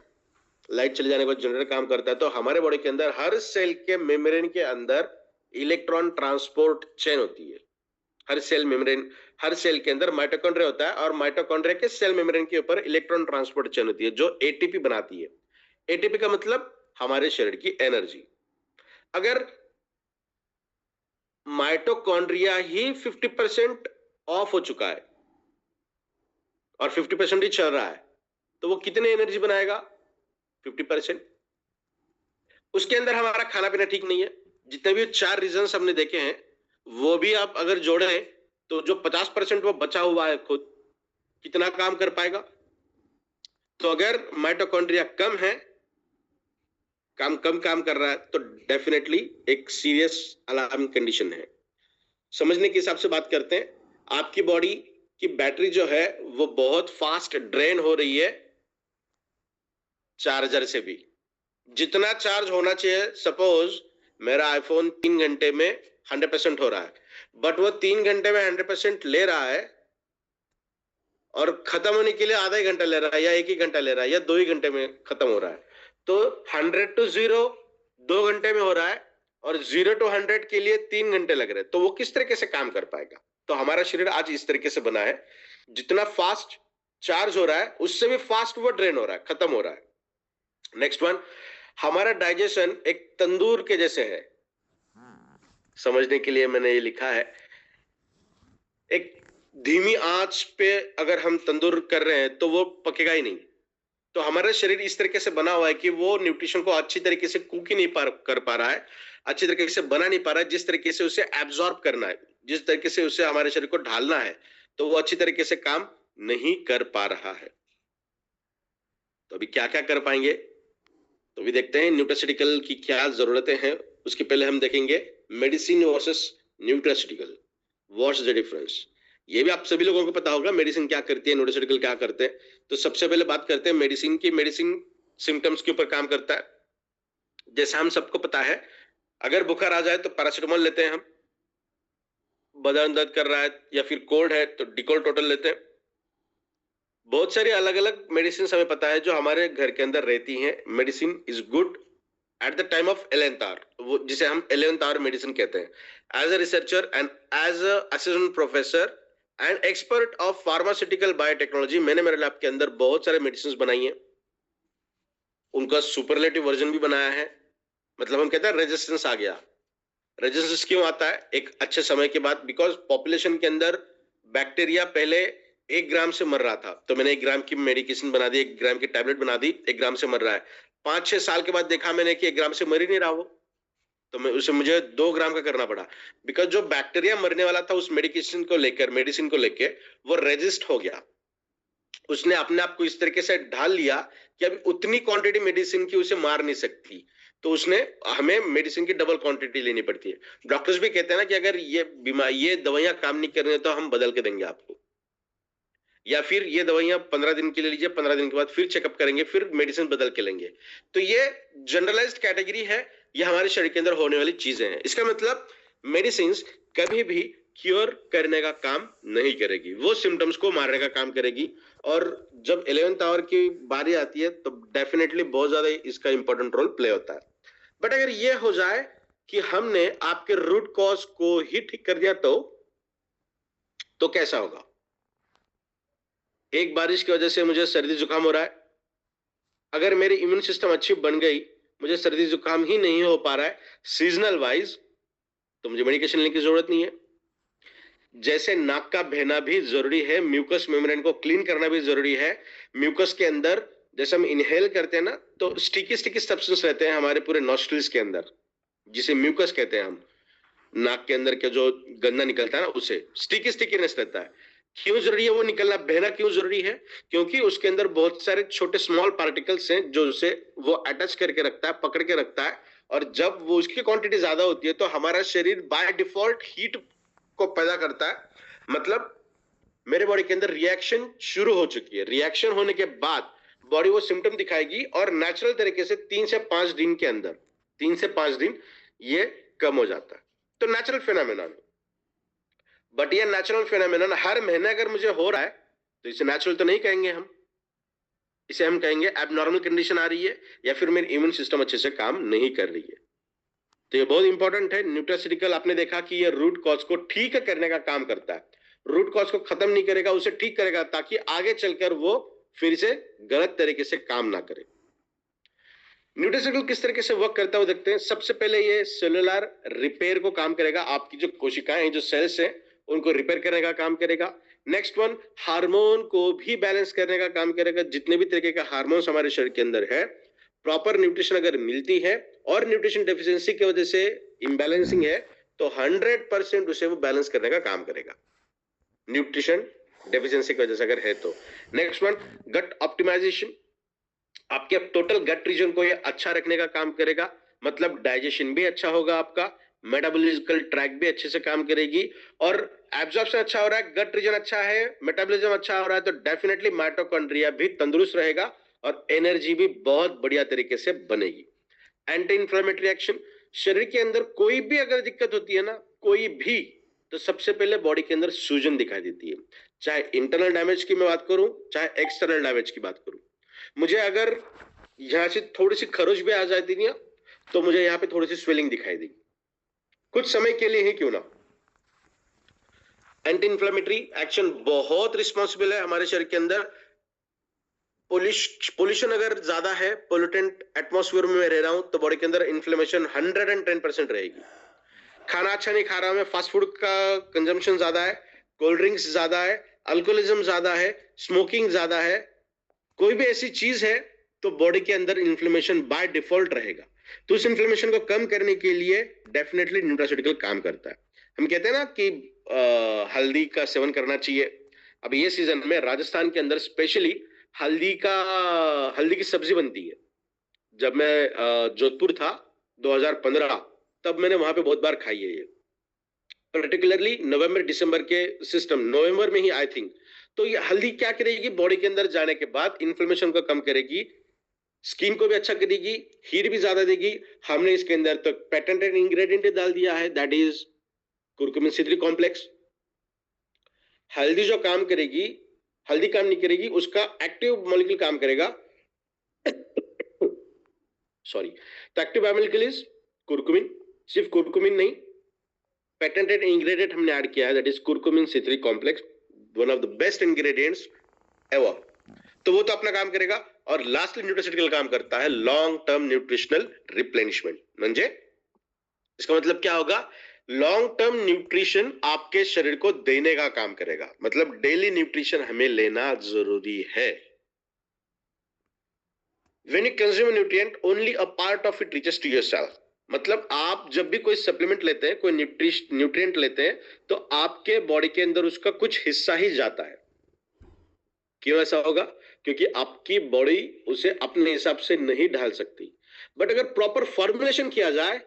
लाइट चले जाने के बाद जनरेटर काम करता है, तो हमारे बॉडी के अंदर हर सेल के मेम्ब्रेन के अंदर इलेक्ट्रॉन ट्रांसपोर्ट चेन होती है। हर सेल मेम्ब्रेन, हर सेल के अंदर माइटोकॉन्ड्रिया होता है, और माइटोकॉन्ड्रिया के सेल मेम्ब्रेन के ऊपर इलेक्ट्रॉन ट्रांसपोर्ट चेन होती है जो एटीपी बनाती है। एटीपी का मतलब हमारे शरीर की एनर्जी। अगर माइटोकॉन्ड्रिया ही 50% ऑफ हो चुका है और 50% ही चल रहा है, तो वो कितने एनर्जी बनाएगा? 50%। उसके अंदर हमारा खाना पीना ठीक नहीं है। जितने भी 4 रीजंस हमने देखे हैं, वो भी आप अगर जोड़ें तो जो 50% वो बचा हुआ है खुद, कितना काम कर पाएगा? तो अगर माइटोकॉन्ड्रिया कम है, कम काम कर रहा है, तो डेफिनेटली एक सीरियस अलार्मिंग कंडीशन है। समझने के हिसाब से बात करते हैं, आपकी बॉडी की बैटरी जो है वो बहुत फास्ट ड्रेन हो रही है चार्जर से भी। जितना चार्ज होना चाहिए, सपोज मेरा आईफोन 3 घंटे में 100% हो रहा है, बट वो 3 घंटे में 100% ले रहा है और खत्म होने के लिए आधा ही घंटा ले रहा है, या 1 ही घंटा ले रहा है, या 2 ही घंटे में खत्म हो रहा है। तो 100 to 0 2 घंटे में हो रहा है, और 0 to 100 के लिए 3 घंटे लग रहे हैं। तो वो किस तरीके से काम कर पाएगा? तो हमारा शरीर आज इस तरीके से बना है, जितना फास्ट चार्ज हो रहा है उससे भी फास्ट वो ड्रेन हो रहा है, खत्म हो रहा है। नेक्स्ट वन, हमारा डाइजेशन एक तंदूर के जैसे है। समझने के लिए मैंने ये लिखा है, एक धीमी आंच पे अगर हम तंदूर कर रहे हैं तो वो पकेगा ही नहीं। तो हमारा शरीर इस तरीके से बना हुआ है कि वो न्यूट्रिशन को अच्छी तरीके से कुक ही नहीं कर पा रहा है, अच्छी तरीके से बना नहीं पा रहा है। जिस तरीके से उसे एब्जॉर्ब करना है, जिस तरीके से उसे हमारे शरीर को ढालना है, तो वो अच्छी तरीके से काम नहीं कर पा रहा है। तो अभी क्या क्या कर पाएंगे, तो भी देखते हैं न्यूट्रास्यूटिकल की क्या जरूरतें हैं। उसके पहले हम देखेंगे medicine versus nutraceutical, what's the difference. ये भी आप सभी लोगों को पता होगा मेडिसिन क्या करती है, न्यूट्रास्यूटिकल क्या करते हैं। तो सबसे पहले बात करते हैं मेडिसिन की। मेडिसिन सिम्टम्स के ऊपर काम करता है। जैसा हम सबको पता है, अगर बुखार आ जाए तो पैरासिटामोल लेते हैं हम, बदन दर्द कर रहा है या फिर कोल्ड है तो डिकॉल टोटल लेते हैं। बहुत सारी अलग अलग मेडिसिन हमें पता है जो हमारे घर के अंदर रहती हैं। Medicine is good at the time of 11th hour, वो जिसे हम 11th आवर मेडिसिन कहते हैं। As a researcher and as a assistant professor and expert of pharmaceutical biotechnology, मैंने मेरे लैब के अंदर बहुत सारे मेडिसिन बनाई हैं। उनका सुपरलेटिव वर्जन भी बनाया है। मतलब हम कहते हैं रेजिस्टेंस आ गया। रेजिस्टेंस क्यों आता है? एक अच्छे समय के बाद, बिकॉज पॉपुलेशन के अंदर बैक्टीरिया पहले 1 ग्राम से मर रहा था, तो मैंने 1 ग्राम की मेडिकेशन बना दी, 1 ग्राम की टैबलेट बना दी, 1 ग्राम से मर रहा है। 5-6 साल के बाद देखा मैंने कि 1 ग्राम से मर ही नहीं रहा वो, तो मैं उसे मुझे 2 ग्राम का करना पड़ा, बिकॉज जो बैक्टीरिया मरने वाला था उस मेडिकेशन को लेके वो रेजिस्ट हो गया, उसने अपने आप को इस तरीके से ढाल लिया कि अब उतनी क्वांटिटी मेडिसिन की उसे मार नहीं सकती, तो उसने हमें मेडिसिन की डबल क्वांटिटी लेनी पड़ती है। डॉक्टर्स भी कहते हैं ना कि अगर ये दवाइयां काम नहीं कर रही तो हम बदल के देंगे आपको, या फिर ये दवाइयां 15 दिन के लिए लीजिए, 15 दिन के बाद फिर चेकअप करेंगे, फिर मेडिसिन बदल के लेंगे। तो ये जनरलाइज्ड कैटेगरी है, ये हमारे शरीर के अंदर होने वाली चीजें हैं। इसका मतलब मेडिसिन कभी भी क्योर करने का काम नहीं करेगी, वो सिम्टम्स को मारने का काम करेगी। और जब 11th आवर की बारी आती है तो डेफिनेटली बहुत ज्यादा इसका इंपॉर्टेंट रोल प्ले होता है। बट अगर ये हो जाए कि हमने आपके रूट कॉज को ही ठीक कर दिया तो कैसा होगा? एक बारिश की वजह से मुझे सर्दी जुकाम हो रहा है, अगर मेरी इम्यून सिस्टम अच्छी बन गई, मुझे सर्दी जुकाम ही नहीं हो पा रहा है सीजनल वाइज, तो मुझे मेडिकेशन लेने की जरूरत नहीं है। जैसे नाक का बहना भी जरूरी है, म्यूकस मेम्ब्रेन को क्लीन करना भी जरूरी है। म्यूकस के अंदर जैसे हम इनहेल करते हैं ना, तो स्टिकी स्टिकी सब्सटेंस रहते हैं हमारे पूरे नॉस्ट्रिल्स के अंदर, जिसे म्यूकस कहते हैं हम। नाक के अंदर के जो गंदा निकलता है ना, उसे स्टिकी स्टिकीनेस रहता है। क्यों जरूरी है वो निकलना, बहना क्यों जरूरी है? क्योंकि उसके अंदर बहुत सारे छोटे स्मॉल पार्टिकल्स हैं जो उसे वो अटैच करके रखता है, पकड़ के रखता है, और जब वो उसकी क्वांटिटी ज्यादा होती है तो हमारा शरीर बाय डिफॉल्ट हीट को पैदा करता है। मतलब मेरे बॉडी के अंदर रिएक्शन शुरू हो चुकी है, रिएक्शन होने के बाद बॉडी वो सिम्टम दिखाएगी, और नेचुरल तरीके से 3 से 5 दिन के अंदर, 3 से 5 दिन ये कम हो जाता है। तो नेचुरल फिनोमेनन, बट ये नेचुरल फिनोमेनन हर महीने अगर मुझे हो रहा है तो इसे नेचुरल तो नहीं कहेंगे हम, इसे हम कहेंगे एबनॉर्मल कंडीशन आ रही है, या फिर मेरी इम्यून सिस्टम अच्छे से काम नहीं कर रही है। तो ये बहुत इंपॉर्टेंट है। न्यूट्रास्यूटिकल आपने देखा कि ये रूट कॉज को ठीक करने का काम करता है, रूट कॉज को खत्म नहीं करेगा, उसे ठीक करेगा, ताकि आगे चलकर वो फिर से गलत तरीके से काम ना करे। न्यूट्रास्यूटिकल किस तरीके से वर्क करता है वो देखते हैं। सबसे पहले ये सेलुलर रिपेयर को काम करेगा, आपकी जो कोशिकाएं हैं, जो सेल्स हैं, उनको रिपेयर करने का काम करेगा। नेक्स्ट वन, हार्मोन को भी बैलेंस करने का काम करेगा। जितने भी तरीके का हार्मोन्स हमारे शरीर के अंदर है, प्रॉपर न्यूट्रिशन अगर मिलती है और न्यूट्रिशन डेफिशिएंसी की वजह से इम्बैलेंसिंग है, तो 100% उसे वो बैलेंस करने का काम करेगा, न्यूट्रिशन डेफिशिएंसी की वजह से अगर है तो। नेक्स्ट वन, गट ऑप्टिमाइजेशन, आपके टोटल गट रीजन को ये अच्छा रखने का काम करेगा। मतलब डाइजेशन भी अच्छा होगा, आपका मेटाबॉलिजिकल ट्रैक भी अच्छे से काम करेगी, और एब्जॉर्प्शन अच्छा हो रहा है, गट रीजन अच्छा है, मेटाबॉलिज्म अच्छा हो रहा है, तो डेफिनेटली माइटोकॉन्ड्रिया भी तंदुरुस्त रहेगा और एनर्जी भी बहुत बढ़िया तरीके से बनेगी। एंटी इंफ्लेमेटरी एक्शन, शरीर के अंदर कोई भी अगर दिक्कत होती है ना, कोई भी, तो सबसे पहले बॉडी के अंदर सूजन दिखाई देती है। चाहे इंटरनल डैमेज की मैं बात करूं, चाहे एक्सटर्नल डैमेज की बात करूं। मुझे अगर यहां से थोड़ी सी खरोच भी आ जाती है तो मुझे यहाँ पे थोड़ी सी स्वेलिंग दिखाई देगी, कुछ समय के लिए ही क्यों ना। एंटी इंफ्लेमेटरी एक्शन बहुत रिस्पॉन्सिबल है हमारे शरीर के अंदर। पोल्यूशन अगर ज्यादा है, पोल्यूटेंट एटमॉस्फेयर में मैं रह रहा हूं, तो बॉडी के अंदर इन्फ्लेमेशन 110% रहेगी। खाना अच्छा नहीं खा रहा हूं मैं, फास्ट फूड का कंजम्पशन ज्यादा है, कोल्ड ड्रिंक्स ज्यादा है, अल्कोहलिज्म ज्यादा है, स्मोकिंग ज्यादा है, कोई भी ऐसी चीज है, तो बॉडी के अंदर इन्फ्लेमेशन बाय डिफॉल्ट रहेगा। तो उस इन्फ्लेमेशन को कम करने के लिए डेफिनेटली न्यूट्रास्यूटिकल काम करता है। हम कहते हैं ना कि हल्दी का सेवन करना चाहिए। अब ये सीजन में राजस्थान के अंदर स्पेशली हल्दी की सब्जी बनती है। जब मैं जोधपुर था 2015, तब मैंने वहां पे बहुत बार खाई है ये, पर्टिकुलरली नवंबर दिसंबर के सिस्टम, नवंबर में ही आई थिंक। तो ये हल्दी क्या करेगी, बॉडी के अंदर जाने के बाद इन्फ्लेमेशन को कम करेगी, स्किन को भी अच्छा करेगी, हीट भी ज्यादा देगी। हमने इसके अंदर तो पेटेंटेड इंग्रेडिएंट डाल दिया है, that is curcumin C3 complex. हल्दी जो काम करेगी, हल्दी काम नहीं करेगी, उसका एक्टिव मॉलिक्यूल काम करेगा, सॉरी। तो एक्टिव मॉलिक्यूल इज कुरकुमिन, सिर्फ कुरकुमिन नहीं, पेटेंटेड इंग्रेडिएंट हमने ऐड किया है, that is curcumin C3 complex, one of the best ingredients ever. तो वो तो अपना काम करेगा। और लास्टली न्यूट्रास्यूटिकल काम करता है लॉन्ग टर्म न्यूट्रिशनल रिप्लेनिशमेंट। म्हणजे इसका मतलब क्या होगा, लॉन्ग टर्म न्यूट्रिशन आपके शरीर को देने का काम करेगा। मतलब डेली न्यूट्रिशन हमें लेना जरूरी है। When you consume nutrient only a part of it reaches to yourself. मतलब आप जब भी कोई सप्लीमेंट लेते हैं, कोई न्यूट्रिएंट लेते हैं, तो आपके बॉडी के अंदर उसका कुछ हिस्सा ही जाता है। क्यों ऐसा होगा? क्योंकि आपकी बॉडी उसे अपने हिसाब से नहीं ढाल सकती। बट अगर प्रॉपर फॉर्मुलेशन किया जाए,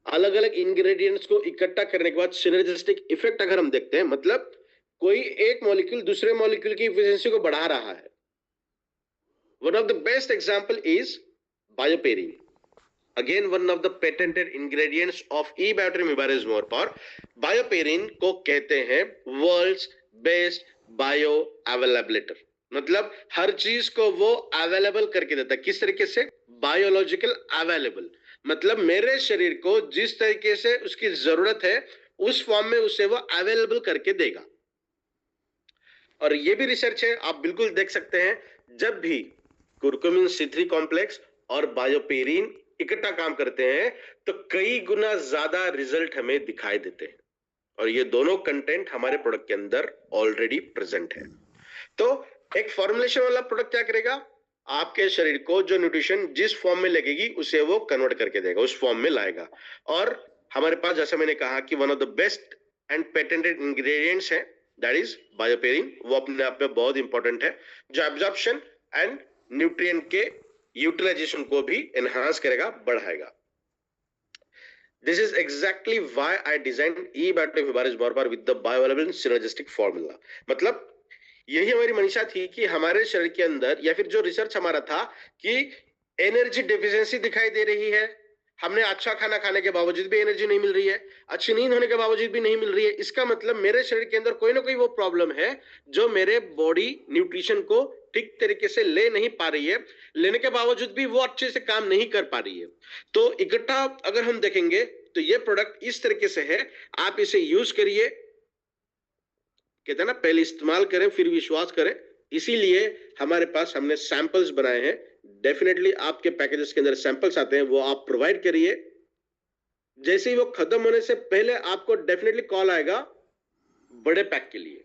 अलग अलग इंग्रेडिएंट्स को इकट्ठा करने के बाद सिनर्जिस्टिक इफेक्ट अगर हम देखते हैं, मतलब कोई एक मॉलिक्यूल दूसरे मॉलिक्यूल की एफिशिएंसी को बढ़ा रहा है। One of the best example is BioPerine, again one of the patented ingredients of E-Biotin Ibarez More Power। BioPerine को कहते हैं वर्ल्ड्स बेस्ट बायो अवेलेबलेटर, मतलब हर चीज को वो अवेलेबल करके देता है। किस तरीके से? बायोलॉजिकल अवेलेबल, मतलब मेरे शरीर को जिस तरीके से उसकी जरूरत है उस फॉर्म में उसे वो अवेलेबल करके देगा। और ये भी रिसर्च है, आप बिल्कुल देख सकते हैं, जब भी कुरकुमिन C3 कॉम्प्लेक्स और बायोपेरिन इकट्ठा काम करते हैं तो कई गुना ज्यादा रिजल्ट हमें दिखाई देते हैं। और ये दोनों कंटेंट हमारे प्रोडक्ट के अंदर ऑलरेडी प्रेजेंट है। तो एक फॉर्मुलेशन वाला प्रोडक्ट क्या करेगा? आपके शरीर को जो न्यूट्रिशन जिस फॉर्म में लगेगी उसे वो कन्वर्ट करके देगा, उस फॉर्म में लाएगा। और हमारे पास, जैसे मैंने कहा कि one of the best and patented ingredients है, दैट इज बायोपेरिन। वो अपने आप में बहुत इंपॉर्टेंट है, जो एब्जॉर्प्शन एंड न्यूट्रिएंट के यूटिलाइजेशन को भी एनहांस करेगा, बढ़ाएगा। This is exactly why I designed E-Biotin Ibarez More Power with the bioavailable synergistic formula। मतलब यही हमारी मंशा थी कि हमारे शरीर के अंदर, या फिर जो रिसर्च हमारा था कि एनर्जी डेफिशिएंसी दिखाई दे रही है, हमने अच्छा खाना खाने के बावजूद भी एनर्जी नहीं मिल रही है, अच्छी नींद होने के बावजूद भी नहीं मिल रही है। इसका मतलब मेरे शरीर के अंदर कोई ना कोई वो प्रॉब्लम है जो मेरे बॉडी न्यूट्रिशन को ठीक तरीके से ले नहीं पा रही है, लेने के बावजूद भी वो अच्छे से काम नहीं कर पा रही है। तो इकट्ठा अगर हम देखेंगे तो ये प्रोडक्ट इस तरीके से है, आप इसे यूज करिए, कहते हैं ना, पहले इस्तेमाल करें फिर विश्वास करें। इसीलिए हमारे पास हमने सैंपल्स बनाए हैं। डेफिनेटली आपके पैकेजेस के अंदर सैंपल्स आते हैं, वो आप प्रोवाइड करिए। जैसे ही वो खत्म होने से पहले आपको डेफिनेटली कॉल आएगा बड़े पैक के लिए।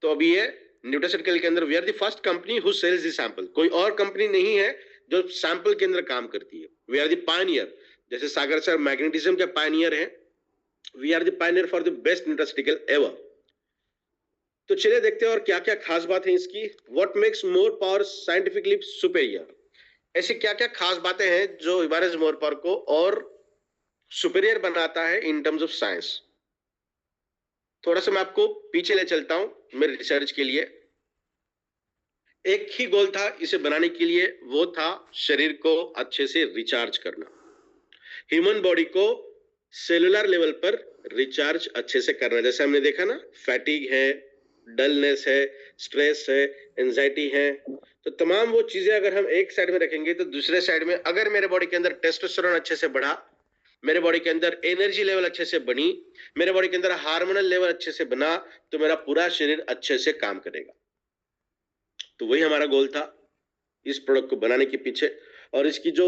तो अभी ये न्यूट्रास्यूटिकल के अंदर we are the first company who sells the sample. कोई और कंपनी नहीं है जो सैंपल के अंदर काम करती है। वी आर द पायनियर, जैसे सागर सर मैग्नेटिज्म के पायनियर हैं, we are the pioneer for the best nutraceutical ever. तो चलिए देखते हैं और क्या क्या खास बात है इसकी। What makes more power scientifically superior, ऐसी क्या क्या खास बातें हैं जो इबारेज मोर पावर को और सुपेरियर बनाता है इन टर्म्स ऑफ साइंस। थोड़ा सा मैं आपको पीछे ले चलता हूं मेरे रिसर्च के लिए। एक ही गोल था इसे बनाने के लिए, वो था शरीर को अच्छे से रिचार्ज करना, ह्यूमन बॉडी को सेलुलर लेवल पर रिचार्ज अच्छे से करना। जैसे हमने देखा ना, फैटिग है, डलनेस है, स्ट्रेस है, एंजाइटी है, तो तमाम वो चीजें अगर हम एक साइड में रखेंगे तो दूसरे साइड में अगर मेरे बॉडी के अंदर टेस्टोस्टेरोन अच्छे से बढ़ा, मेरे बॉडी के अंदर एनर्जी लेवल अच्छे से बनी, मेरे बॉडी के अंदर हार्मोनल लेवल अच्छे से बना, तो मेरा पूरा शरीर अच्छे से काम करेगा। तो वही हमारा गोल था इस प्रोडक्ट को बनाने के पीछे। और इसकी जो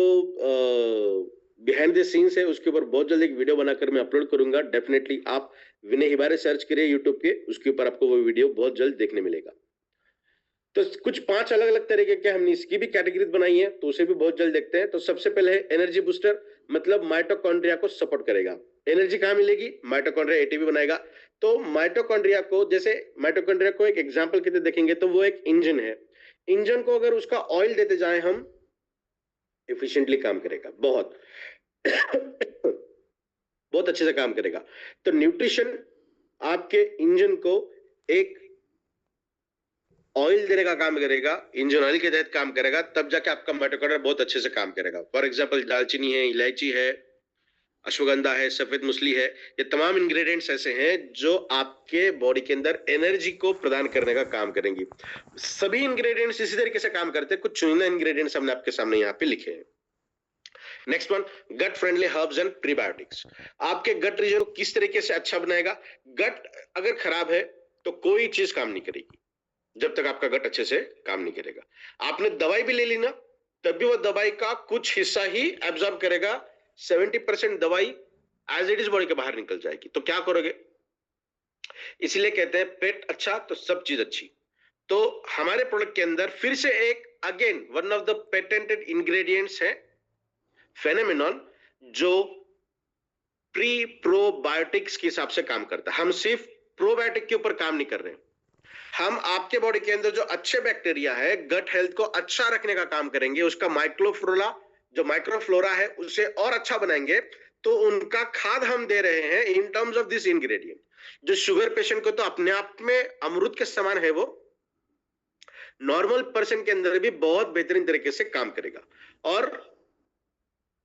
बिहाइंड द सीन्स है उसके ऊपर बहुत जल्दी एक वीडियो बनाकर मैं अपलोड करूंगा। डेफिनेटली आप विनय हिबारे सर्च करिए यूट्यूब पे, उसके ऊपर आपको वो वीडियो बहुत जल्द देखने मिलेगा। तो कुछ 5 अलग अलग तरीके के हमने इसकी भी कैटेगरीज बनाई है, तो उसे भी बहुत जल्द देखते हैं। तो सबसे पहले है एनर्जी बूस्टर, मतलब माइटोकॉन्ड्रिया को सपोर्ट करेगा। एनर्जी कहां मिलेगी? माइटोकॉन्ड्रिया एटीपी बनाएगा। तो माइटोकॉन्ड्रिया को, जैसे माइटोकॉन्ड्रिया को एक एग्जाम्पल के देखेंगे तो वो एक इंजन है। इंजन को अगर उसका ऑयल देते जाए हम, एफिशिएंटली काम करेगा, बहुत बहुत अच्छे से काम करेगा। तो न्यूट्रिशन आपके इंजन को एक ऑयल देने का काम करेगा, इंजन ऑयल के तहत काम करेगा, तब जाके आपका माइटोकॉन्ड्रिया बहुत अच्छे से काम करेगा। फॉर एग्जांपल दालचीनी है, इलायची है, अश्वगंधा है, सफेद मूसली है, ये तमाम इंग्रेडिएंट्स ऐसे हैं जो आपके बॉडी के अंदर एनर्जी को प्रदान करने का काम करेंगी। सभी इंग्रेडिएंट्स इसी तरीके से काम करते हैं, कुछ चुनिंदा इंग्रेडिएंट्स हमने आपके सामने यहाँ पे लिखे हैं। Next one, gut friendly herbs and prebiotics. आपके गट रीजन को किस तरीके से अच्छा बनाएगा? गट अगर खराब है तो कोई चीज काम नहीं करेगी जब तक आपका गट अच्छे से काम नहीं करेगा। आपने दवाई भी ले ली ना, तब भी वो दवाई का कुछ हिस्सा ही एब्जॉर्ब करेगा, 70% दवाई एज इट इज बॉडी के बाहर निकल जाएगी। तो क्या करोगे? इसलिए कहते हैं पेट अच्छा तो सब चीज अच्छी। तो हमारे प्रोडक्ट के अंदर फिर से एक again one of the patented ingredients है फेनोमेनॉन, जो प्री प्रोबायोटिक्स के हिसाब से काम करता है। हम सिर्फ प्रोबायोटिक के ऊपर काम नहीं कर रहे हैं, हम आपके बॉडी के अंदर जो अच्छे बैक्टीरिया है, गट हेल्थ को अच्छा रखने का काम करेंगे, उसका माइक्रोफ्लोरा जो माइक्रोफ्लोरा है उसे और अच्छा बनाएंगे। तो उनका खाद हम दे रहे हैं in terms of this ingredient, जो शुगर पेशेंट को तो अपने आप में अमृत के समान है, वो नॉर्मल पर्सन के अंदर भी बहुत बेहतरीन तरीके से काम करेगा। और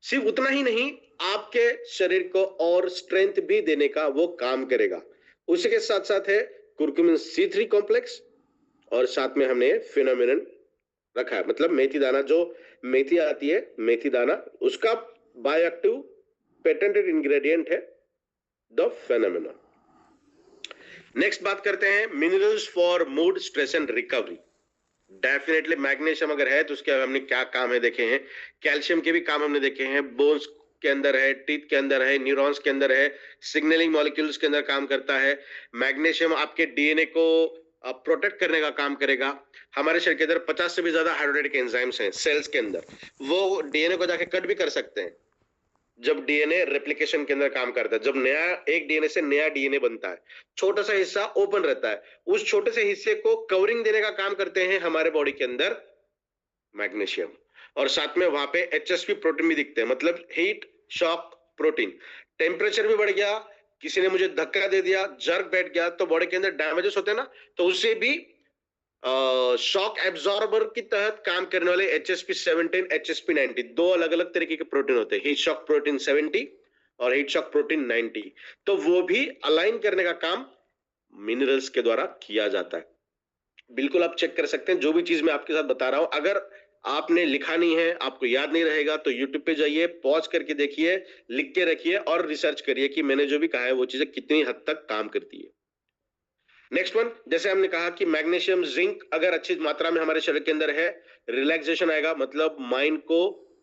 सिर्फ उतना ही नहीं, आपके शरीर को और स्ट्रेंथ भी देने का वो काम करेगा। उसी के साथ साथ है कुरकुमिन C3 कॉम्प्लेक्स, और साथ में हमने फेनोमेनन रखा है, मतलब मेथी दाना, जो मेथी आती है मेथी दाना, उसका बायोएक्टिव पेटेंटेड इंग्रेडिएंट है द फेनोमेनन। नेक्स्ट बात करते हैं minerals for mood, stress and recovery. Definitely magnesium अगर है तो उसके हमने क्या काम है देखे हैं, कैल्शियम के भी काम हमने देखे हैं, बोन्स के अंदर है, टीथ के अंदर है, न्यूरॉन्स के अंदर है, सिग्नलिंग मॉलिक्यूल्स के अंदर काम करता है। मैग्नीशियम आपके डीएनए को प्रोटेक्ट करने का काम करेगा। हमारे शरीर के अंदर 50 से भी ज्यादा हाइड्रोलाइटिक एंजाइम्स हैं सेल्स के अंदर, वो डीएनए को जाके कट भी कर सकते हैं जब डीएनए रेप्लिकेशन के अंदर काम करता है। जब नया एक डीएनए से नया डीएनए बनता है, छोटा सा हिस्सा ओपन रहता है, उस छोटे से हिस्से को कवरिंग देने का काम करते हैं हमारे बॉडी के अंदर मैग्नीशियम। और साथ में वहां पे HSP प्रोटीन भी दिखते हैं, मतलब हीट शॉक प्रोटीन। टेम्परेचर भी बढ़ गया, किसी ने मुझे धक्का दे दिया, जर्क बैठ गया, तो बॉडी के अंदर डैमेजेस होते हैं ना, तो उससे भी शॉक एब्जॉर्बर की तहत काम करने वाले HSP17, HSP90 दो अलग अलग तरीके के प्रोटीन होते हैं, हीट शॉक प्रोटीन 70 और हीट शॉक प्रोटीन 90, तो वो भी अलाइन करने का काम मिनरल्स के द्वारा किया जाता है। बिल्कुल आप चेक कर सकते हैं, जो भी चीज मैं आपके साथ बता रहा हूं, अगर आपने लिखा नहीं है, आपको याद नहीं रहेगा, तो यूट्यूब पे जाइए, पॉज करके देखिए, लिख के रखिए और रिसर्च करिए कि मैंने जो भी कहा है वो चीजें कितनी हद तक काम करती है। नेक्स्ट वन, जैसे हमने कहा कि मैग्नीशियम जिंक अगर अच्छी मात्रा में हमारे शरीर के अंदर है, रिलैक्सेशन आएगा, मतलब माइंड को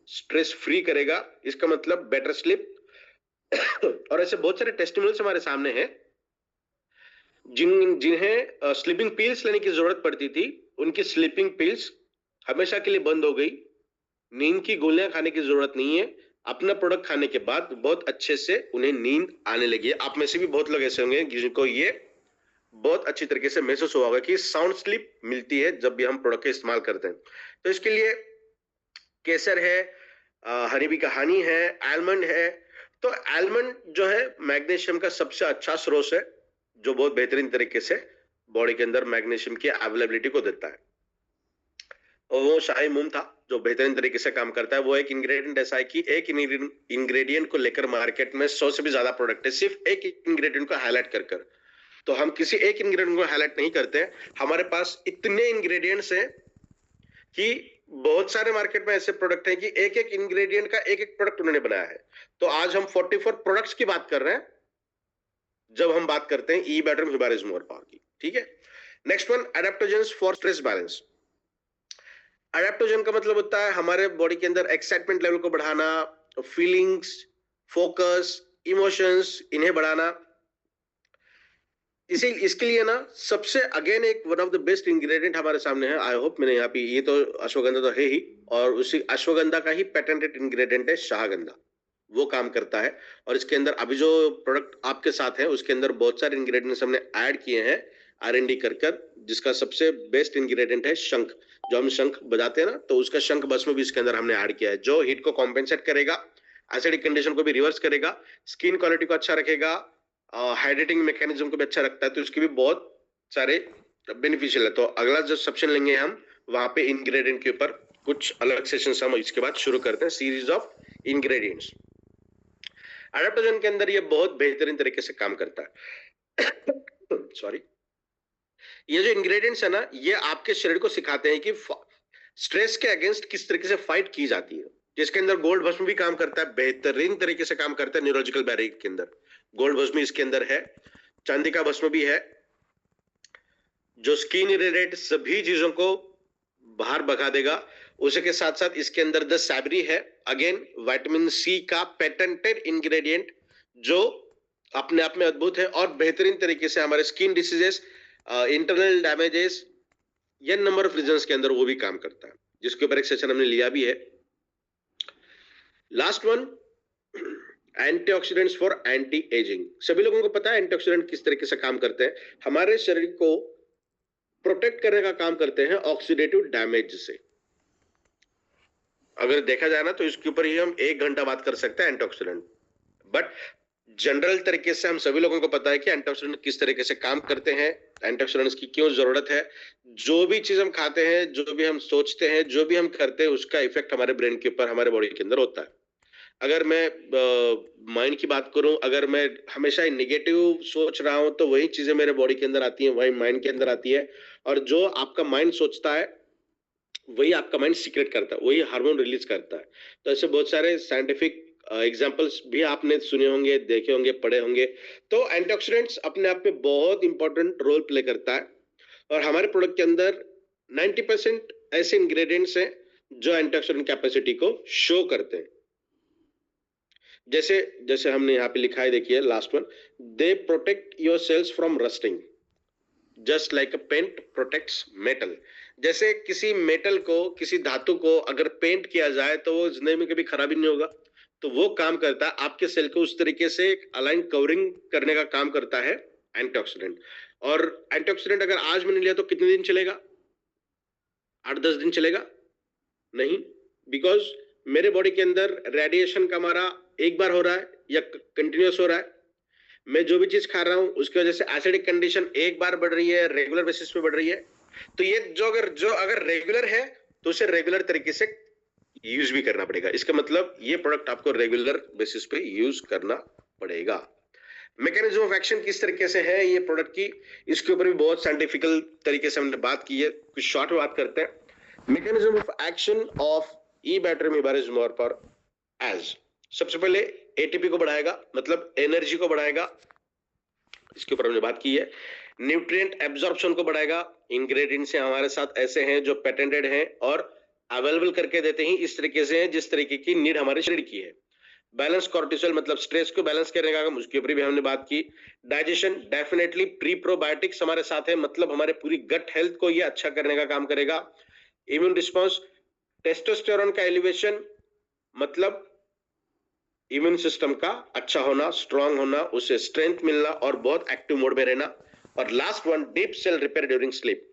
स्ट्रेस फ्री करेगा, इसका मतलब बेटर स्लीप। और ऐसे बहुत सारे टेस्टिमोनियल्स हमारे सामने हैं जिन्हें स्लीपिंग पिल्स लेने की जरूरत पड़ती थी, उनकी स्लीपिंग पिल्स हमेशा के लिए बंद हो गई, नींद की गोलियां खाने की जरूरत नहीं है, अपना प्रोडक्ट खाने के बाद बहुत अच्छे से उन्हें नींद आने लगी है। आप में से भी बहुत लोग ऐसे होंगे जिनको ये बहुत अच्छी तरीके से महसूस हुआ होगा कि साउंड स्लीप मिलती है जब भी हम प्रोडक्ट का इस्तेमाल करते हैं। तो इसके लिए केसर है, हनीबी का हनी है, आलमंड है। तो आलमंड जो है मैग्नीशियम का सबसे अच्छा स्रोत है, जो बहुत बेहतरीन तरीके से बॉडी के अंदर मैग्नीशियम की अवेलेबिलिटी को देता है। और वो शाही मूंग था जो बेहतरीन तरीके से काम करता है। वो एक इंग्रेडिएंट ऐसा है कि एक इंग्रेडिएंट को लेकर मार्केट में 100 से भी ज्यादा प्रोडक्ट है, सिर्फ एक इंग्रेडिएंट को हाईलाइट कर। तो हम किसी एक इंग्रेडिएंट को हाईलाइट नहीं करते हैं, हमारे पास इतने इंग्रेडिएंट्स हैं कि बहुत सारे मार्केट में ऐसे प्रोडक्ट हैं कि एक एक इंग्रेडिएंट का एक एक प्रोडक्ट उन्होंने बनाया है। तो आज हम 44 प्रोडक्ट्स की बात कर रहे हैं जब हम बात करते हैं ई बेटर ह्यूबारिज मोर पावर की, ठीक है। Next one, adaptogens for stress balance. Adaptogen का मतलब होता है हमारे बॉडी के अंदर एक्साइटमेंट लेवल को बढ़ाना, फीलिंग्स, फोकस, इमोशंस, इन्हें बढ़ाना। इसके लिए ना सबसे अगेन एक one of the best ingredient हमारे सामने है। आई होप मैंने यहाँ पे, ये तो अश्वगंधा तो है ही, और उसी अश्वगंधा का ही पेटेंटेड इंग्रेडिएंट है शाहगंधा, वो काम करता है। और इसके अंदर अभी जो प्रोडक्ट आपके साथ है उसके अंदर बहुत सारे इंग्रेडिएंट्स हमने ऐड किए हैं R&D कर, जिसका सबसे बेस्ट इंग्रेडिएंट है शंख। जो हम शंख बजाते हैं ना, तो उसका शंख भस्म भी इसके अंदर हमने ऐड किया है, जो हीट को कॉम्पेंसेट करेगा, एसिडिक कंडीशन को भी रिवर्स करेगा, स्किन क्वालिटी को अच्छा रखेगा, हाइड्रेटिंग मैकेनिज्म को भी अच्छा रखता है। तो इसके भी बहुत सारे बेनिफिशियल है। तो अगला जो सेक्शन लेंगे हम, वहां पे इंग्रेडिएंट के ऊपर कुछ अलग सेशन हम इसके बाद शुरू करते हैं, सीरीज ऑफ इंग्रेडिएंट्स। एडेप्टोजन के अंदर ये बहुत बेहतरीन तरीके से काम करता है। सॉरी, ये जो इंग्रेडिएंट्स है ना, ये आपके शरीर को सिखाते हैं कि स्ट्रेस के अगेंस्ट किस तरीके से फाइट की जाती है। जिसके अंदर गोल्ड भस्म भी काम करता है, बेहतरीन तरीके से काम करता है न्यूरोलॉजिकल बैरियर के अंदर। गोल्ड भस्म इसके अंदर है, चांदी का भस्म भी है, जो स्किन रिलेटेड सभी चीजों को बाहर भगा देगा। उसी के साथ साथ इसके अंदर द सैबरी है, अगेन विटामिन C का पेटेंटेड इंग्रेडिएंट, जो अपने आप में अद्भुत है और बेहतरीन तरीके से हमारे स्किन डिसीजेस, इंटरनल डैमेजेस, ये नंबर ऑफ रीजंस के अंदर वो भी काम करता है। जिसके ऊपर एक सेशन हमने लिया भी है। Last one, antioxidants for anti ageing. सभी लोगों को पता है एंटीऑक्सीडेंट किस तरीके से काम करते हैं, हमारे शरीर को प्रोटेक्ट करने का काम करते हैं ऑक्सीडेटिव डैमेज से। अगर देखा जाए ना तो इसके ऊपर ही हम 1 घंटा बात कर सकते हैं एंटीऑक्सीडेंट, बट जनरल तरीके से हम सभी लोगों को पता है कि एंटीऑक्सीडेंट किस तरीके से काम करते हैं, एंटीऑक्सीडेंट्स की क्यों जरूरत है। जो भी चीज हम खाते हैं, जो भी हम सोचते हैं, जो भी हम करते हैं, उसका इफेक्ट हमारे ब्रेन के ऊपर, हमारे बॉडी के अंदर होता है। अगर मैं माइंड की बात करूं, अगर मैं हमेशा नेगेटिव सोच रहा हूं तो वही चीजें मेरे बॉडी के अंदर आती हैं, वही माइंड के अंदर आती है। और जो आपका माइंड सोचता है वही आपका माइंड सीक्रेट करता है, वही हार्मोन रिलीज करता है। तो ऐसे बहुत सारे साइंटिफिक एग्जाम्पल्स भी आपने सुने होंगे, देखे होंगे, पढ़े होंगे। तो एंटीऑक्सीडेंट्स अपने आप में बहुत इंपॉर्टेंट रोल प्ले करता है और हमारे प्रोडक्ट के अंदर 90% ऐसे इंग्रेडिएंट्स हैं जो एंटीऑक्सीडेंट कैपेसिटी को शो करते हैं। जैसे जैसे हमने यहाँ पे लिखा है, देखिए last one, they protect your cells from rusting just like a paint protects metal. जैसे किसी मेटल को, किसी धातु को अगर पेंट किया जाए तो वो जिंदगी में कभी खराबी नहीं होगा, तो वो काम करता है आपके सेल को उस तरीके से एक अलाइन कवरिंग करने का काम करता है एंटीऑक्सीडेंट। और एंटीऑक्सीडेंट अगर आज मैंने लिया तो कितने दिन चलेगा? 8-10 दिन चलेगा? नहीं, बिकॉज मेरे बॉडी के अंदर रेडिएशन का हमारा एक बार हो रहा है या कंटिन्यूस हो रहा है। मैं जो भी चीज खा रहा हूं उसकी वजह से एसिडिक कंडीशन एक बार बढ़ रही है, रेगुलर बेसिस पे बढ़ रही है। तो ये जो अगर रेगुलर है तो उसे रेगुलर तरीके से यूज भी करना पड़ेगा। इसका मतलब ये प्रोडक्ट आपको रेगुलर बेसिस पे यूज करना पड़ेगा। मैकेनिज्म ऑफ एक्शन किस तरीके से है ये प्रोडक्ट की, इसके ऊपर भी बहुत साइंटिफिकल तरीके से हमने बात की है, कुछ शॉर्ट में बात करते हैं। Mechanism of action of E battery मेबारिज्म पर एज, सबसे पहले एटीपी को बढ़ाएगा, मतलब एनर्जी को बढ़ाएगा, इसके ऊपर हमने बात की है। न्यूट्रिएंट एब्जॉर्प्शन को बढ़ाएगा, इंग्रेडिएंट्स हमारे साथ ऐसे हैं जो पेटेंटेड हैं और अवेलेबल करके देते हैं इस तरीके से हैं जिस तरीके की नीड हमारे शरीर की है। बैलेंस कॉर्टिसोल, मतलब स्ट्रेस को बैलेंस करने का काम, उसके ऊपर भी हमने बात की। डाइजेशन, डेफिनेटली प्री प्रोबायोटिक्स हमारे साथ है, मतलब हमारे पूरी गट हेल्थ को ये अच्छा करने का काम करेगा। इम्यून रिस्पॉन्स, टेस्टोस्टेरोन का एलिवेशन, मतलब इम्यून सिस्टम का अच्छा होना, स्ट्रांग होना, उसे स्ट्रेंथ मिलना और बहुत एक्टिव मोड में रहना। और last one, deep cell repair during sleep.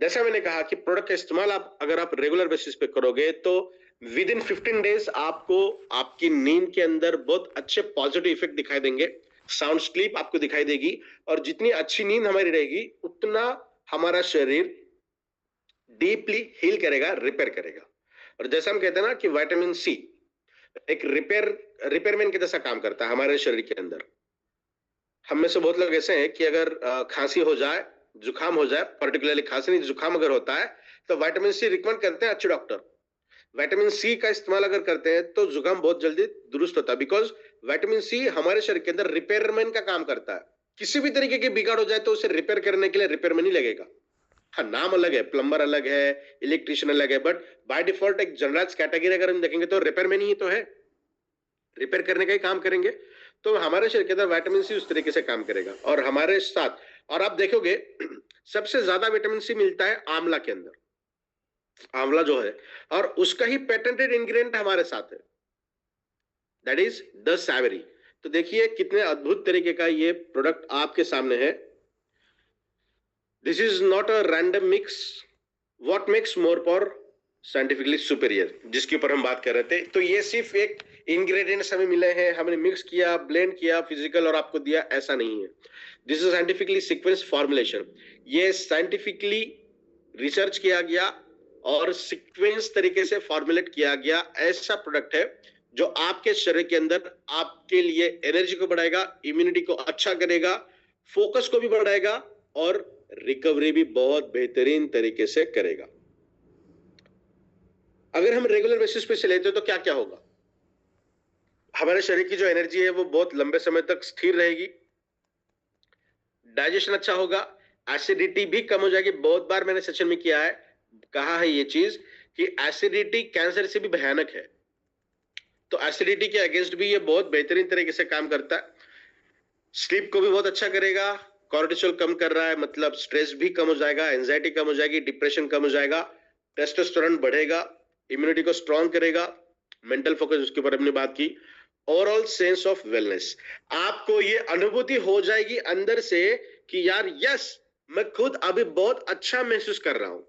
जैसा मैंने कहा कि प्रोडक्ट का इस्तेमाल अगर आप रेगुलर बेसिस पे करोगे तो विद इन 15 डेज आपको आपकी नींद के अंदर बहुत अच्छे पॉजिटिव इफेक्ट दिखाई देंगे, साउंड स्लीप आपको दिखाई देगी। और जितनी अच्छी नींद हमारी रहेगी उतना हमारा शरीर डीपली हील करेगा, रिपेयर करेगा। और जैसा हम कहते हैं ना कि विटामिन सी एक रिपेयरमैन के जैसा काम करता है हमारे शरीर के अंदर। हम में से बहुत लोग ऐसे हैं कि अगर खांसी हो जाए, जुकाम हो जाए, पर्टिकुलरली खांसी नहीं जुकाम अगर होता है तो विटामिन सी रिकमेंड करते हैं अच्छे डॉक्टर। विटामिन सी का इस्तेमाल अगर करते हैं तो जुकाम बहुत जल्दी दुरुस्त होता है, बिकॉज विटामिन सी हमारे शरीर के अंदर रिपेयरमैन का काम करता है। किसी भी तरीके की बिगाड़ हो जाए तो उसे रिपेयर करने के लिए रिपेयरमैन ही लगेगा। हाँ, नाम अलग है, प्लम्बर अलग है, इलेक्ट्रिशियन अलग है, बट बाय डिफॉल्ट एक जनरलाइज कैटेगरी अगर हम देखेंगे तो रिपेयरमैन ही तो है, रिपेयर करने का ही काम करेंगे। तो हमारे शरीर के अंदर विटामिन सी उस तरीके से काम करेगा और हमारे साथ, और आप देखोगे सबसे ज्यादा विटामिन सी मिलता है आंवला के अंदर, आंवला जो है, और उसका ही पेटेंटेड इंग्रेडिएंट हमारे साथ है, दैट इज द सैवरी। तो देखिए कितने अद्भुत तरीके का ये प्रोडक्ट आपके सामने है। This is not a random mix, what makes more power scientifically superior, जिसके ऊपर हम बात कर रहे थे। तो ये सिर्फ एक इंग्रेडिएंट्स हमें मिले हैं, हमने मिक्स किया, ब्लेंड किया फिजिकल और आपको दिया, ऐसा नहीं है। This is scientifically sequence formulation, ये साइंटिफिकली रिसर्च किया गया और सीक्वेंस तरीके से फॉर्मुलेट किया गया ऐसा प्रोडक्ट है जो आपके शरीर के अंदर आपके लिए एनर्जी को बढ़ाएगा, इम्यूनिटी को अच्छा करेगा, फोकस को भी बढ़ाएगा और रिकवरी भी बहुत बेहतरीन तरीके से करेगा। अगर हम रेगुलर बेसिस पे से लेते हो तो क्या क्या होगा? हमारे शरीर की जो एनर्जी है वो बहुत लंबे समय तक स्थिर रहेगी, डाइजेशन अच्छा होगा, एसिडिटी भी कम हो जाएगी। बहुत बार मैंने सेशन में किया है, कहा है ये चीज कि एसिडिटी कैंसर से भी भयानक है, तो एसिडिटी के अगेंस्ट भी ये बहुत बेहतरीन तरीके से काम करता है। स्लीप को भी बहुत अच्छा करेगा, कॉर्टिसोल कम कर रहा है, मतलब स्ट्रेस भी कम हो जाएगा, एंजाइटी कम हो जाएगी, डिप्रेशन कम हो जाएगा, टेस्टोस्टेरोन बढ़ेगा, इम्यूनिटी को स्ट्रांग करेगा, मेंटल फोकस उसके ऊपर हमने बात की, ओवरऑल सेंस ऑफ वेलनेस। आपको ये अनुभूति हो जाएगी अंदर से कि यार यस, मैं खुद अभी बहुत अच्छा महसूस कर रहा हूं।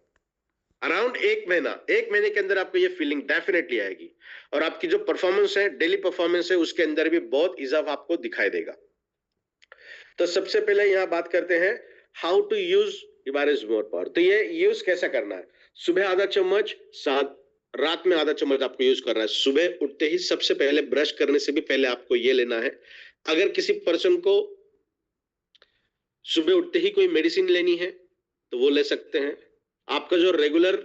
अराउंड 1 महीने के अंदर आपको ये फीलिंग डेफिनेटली आएगी और आपकी जो परफॉर्मेंस है, डेली परफॉर्मेंस है, उसके अंदर भी बहुत इजाफा आपको दिखाई देगा। तो सबसे पहले यहां बात करते हैं how to use Ibarez more power. तो ये यूज कैसा करना है? सुबह आधा चम्मच, रात में आधा चम्मच आपको यूज करना है। सुबह उठते ही सबसे पहले, ब्रश करने से भी पहले आपको ये लेना है। अगर किसी पर्सन को सुबह उठते ही कोई मेडिसिन लेनी है तो वो ले सकते हैं। आपका जो रेगुलर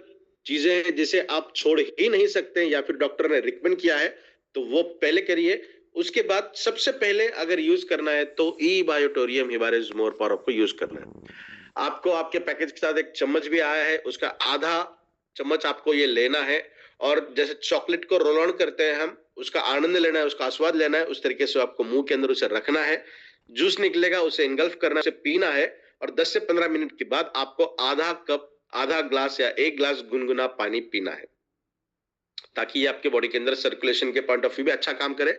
चीजें हैं जिसे आप छोड़ ही नहीं सकते या फिर डॉक्टर ने रिकमेंड किया है तो वो पहले करिए। उसके बाद सबसे पहले अगर यूज करना है तो ई बायोटोरियम हिबारिस मोर पावर को यूज करना है। आपको आपके पैकेज के साथ एक चम्मच भी आया है, उसका आधा चम्मच आपको ये लेना है और जैसे चॉकलेट को रोल ऑन करते हैं हम, उसका आनंद लेना है, उसका आस्वाद लेना है, उस तरीके से आपको मुंह के अंदर उसे रखना है। जूस निकलेगा, उसे इंगल्फ करना है, उसे पीना है और 10 से 15 मिनट के बाद आपको आधा कप, आधा ग्लास या 1 ग्लास गुनगुना पानी पीना है ताकि ये आपके बॉडी के अंदर सर्कुलेशन के पॉइंट ऑफ व्यू भी अच्छा काम करे।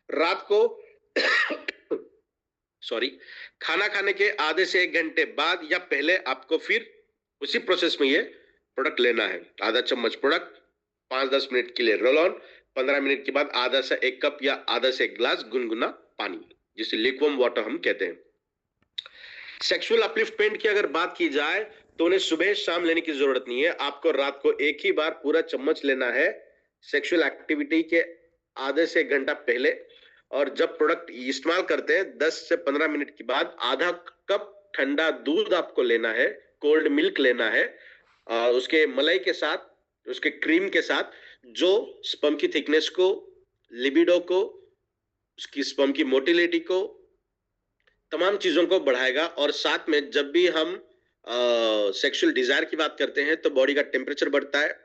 रात को सॉरी, खाना खाने के आधे से 1 घंटे बाद या पहले आपको फिर उसी प्रोसेस में ये प्रोडक्ट लेना है। आधा चम्मच प्रोडक्ट, 5-10 मिनट के लिए रोल ऑन, 15 मिनट के बाद आधा से 1 कप या आधा से 1 ग्लास गुनगुना पानी, जिसे लिक्वम वाटर हम कहते हैं। सेक्सुअल अपलिफ्टमेंट की अगर बात की जाए तो उन्हें सुबह शाम लेने की जरूरत नहीं है। आपको रात को एक ही बार पूरा चम्मच लेना है सेक्सुअल एक्टिविटी के आधे से 1 घंटा पहले, और जब प्रोडक्ट इस्तेमाल करते हैं 10 से 15 मिनट के बाद आधा कप ठंडा दूध आपको लेना है, कोल्ड मिल्क लेना है, उसके मलाई के साथ, उसके क्रीम के साथ, जो स्पर्म की थिकनेस को, लिबिडो को, उसकी स्पर्म की मोटिलिटी को, तमाम चीजों को बढ़ाएगा। और साथ में जब भी हम सेक्सुअल डिजायर की बात करते हैं तो बॉडी का टेम्परेचर बढ़ता है,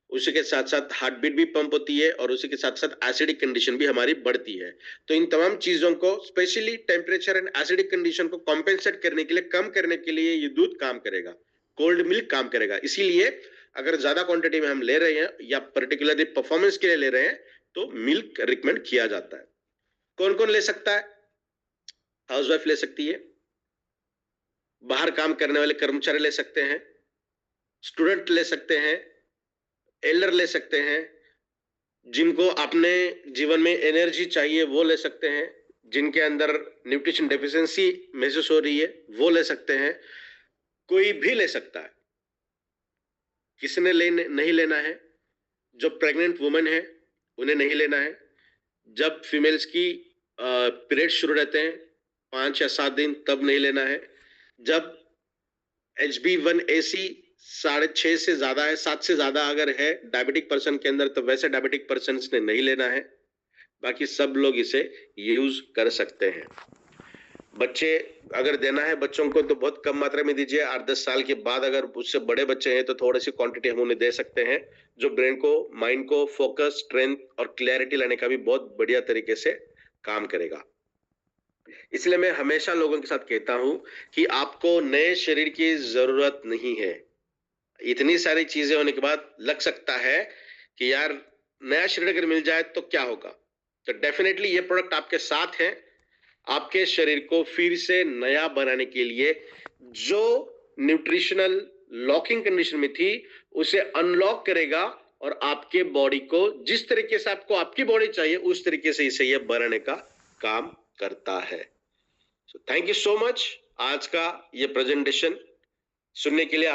उसी के साथ साथ हार्ट बीट भी पंप होती है और उसी के साथ साथ एसिडिक कंडीशन भी हमारी बढ़ती है। तो इन तमाम चीजों को, specially temperature and acidic condition को कॉम्पेंसेट करने के लिए, कम करने के लिए ये दूध काम करेगा, कोल्ड मिल्क काम करेगा। इसीलिए अगर ज्यादा क्वांटिटी में हम ले रहे हैं या पर्टिकुलरली परफॉर्मेंस के लिए ले रहे हैं तो मिल्क रिकमेंड किया जाता है। कौन कौन ले सकता है? हाउसवाइफ ले सकती है, बाहर काम करने वाले कर्मचारी ले सकते हैं, स्टूडेंट ले सकते हैं, एल्डर ले सकते हैं, जिनको अपने जीवन में एनर्जी चाहिए वो ले सकते हैं, जिनके अंदर न्यूट्रिशन डेफिशिएंसी महसूस हो रही है वो ले सकते हैं, कोई भी ले सकता है। किसने नहीं लेना है? जो प्रेग्नेंट वुमेन है उन्हें नहीं लेना है। जब फीमेल्स की पीरियड शुरू रहते हैं 5 या 7 दिन, तब नहीं लेना है। जब HB1AC 6.5 से ज्यादा है, 7 से ज्यादा अगर है डायबिटिक पर्सन के अंदर, तो वैसे डायबिटिक पर्सन ने नहीं लेना है। बाकी सब लोग इसे यूज कर सकते हैं। बच्चे अगर देना है बच्चों को तो बहुत कम मात्रा में दीजिए। 8-10 साल के बाद अगर उससे बड़े बच्चे हैं तो थोड़ी सी क्वांटिटी हम उन्हें दे सकते हैं, जो ब्रेन को, माइंड को फोकस, स्ट्रेंथ और क्लैरिटी लाने का भी बहुत बढ़िया तरीके से काम करेगा। इसलिए मैं हमेशा लोगों के साथ कहता हूं कि आपको नए शरीर की जरूरत नहीं है। इतनी सारी चीजें होने के बाद लग सकता है कि यार नया शरीर अगर मिल जाए तो क्या होगा, तो डेफिनेटली ये प्रोडक्ट आपके साथ है, आपके शरीर को फिर से नया बनाने के लिए। जो न्यूट्रिशनल लॉकिंग कंडीशन में थी उसे अनलॉक करेगा और आपके बॉडी को जिस तरीके से आपको आपकी बॉडी चाहिए उस तरीके से इसे यह बनाने का काम करता है। So thank you so much आज का ये प्रेजेंटेशन सुनने के लिए।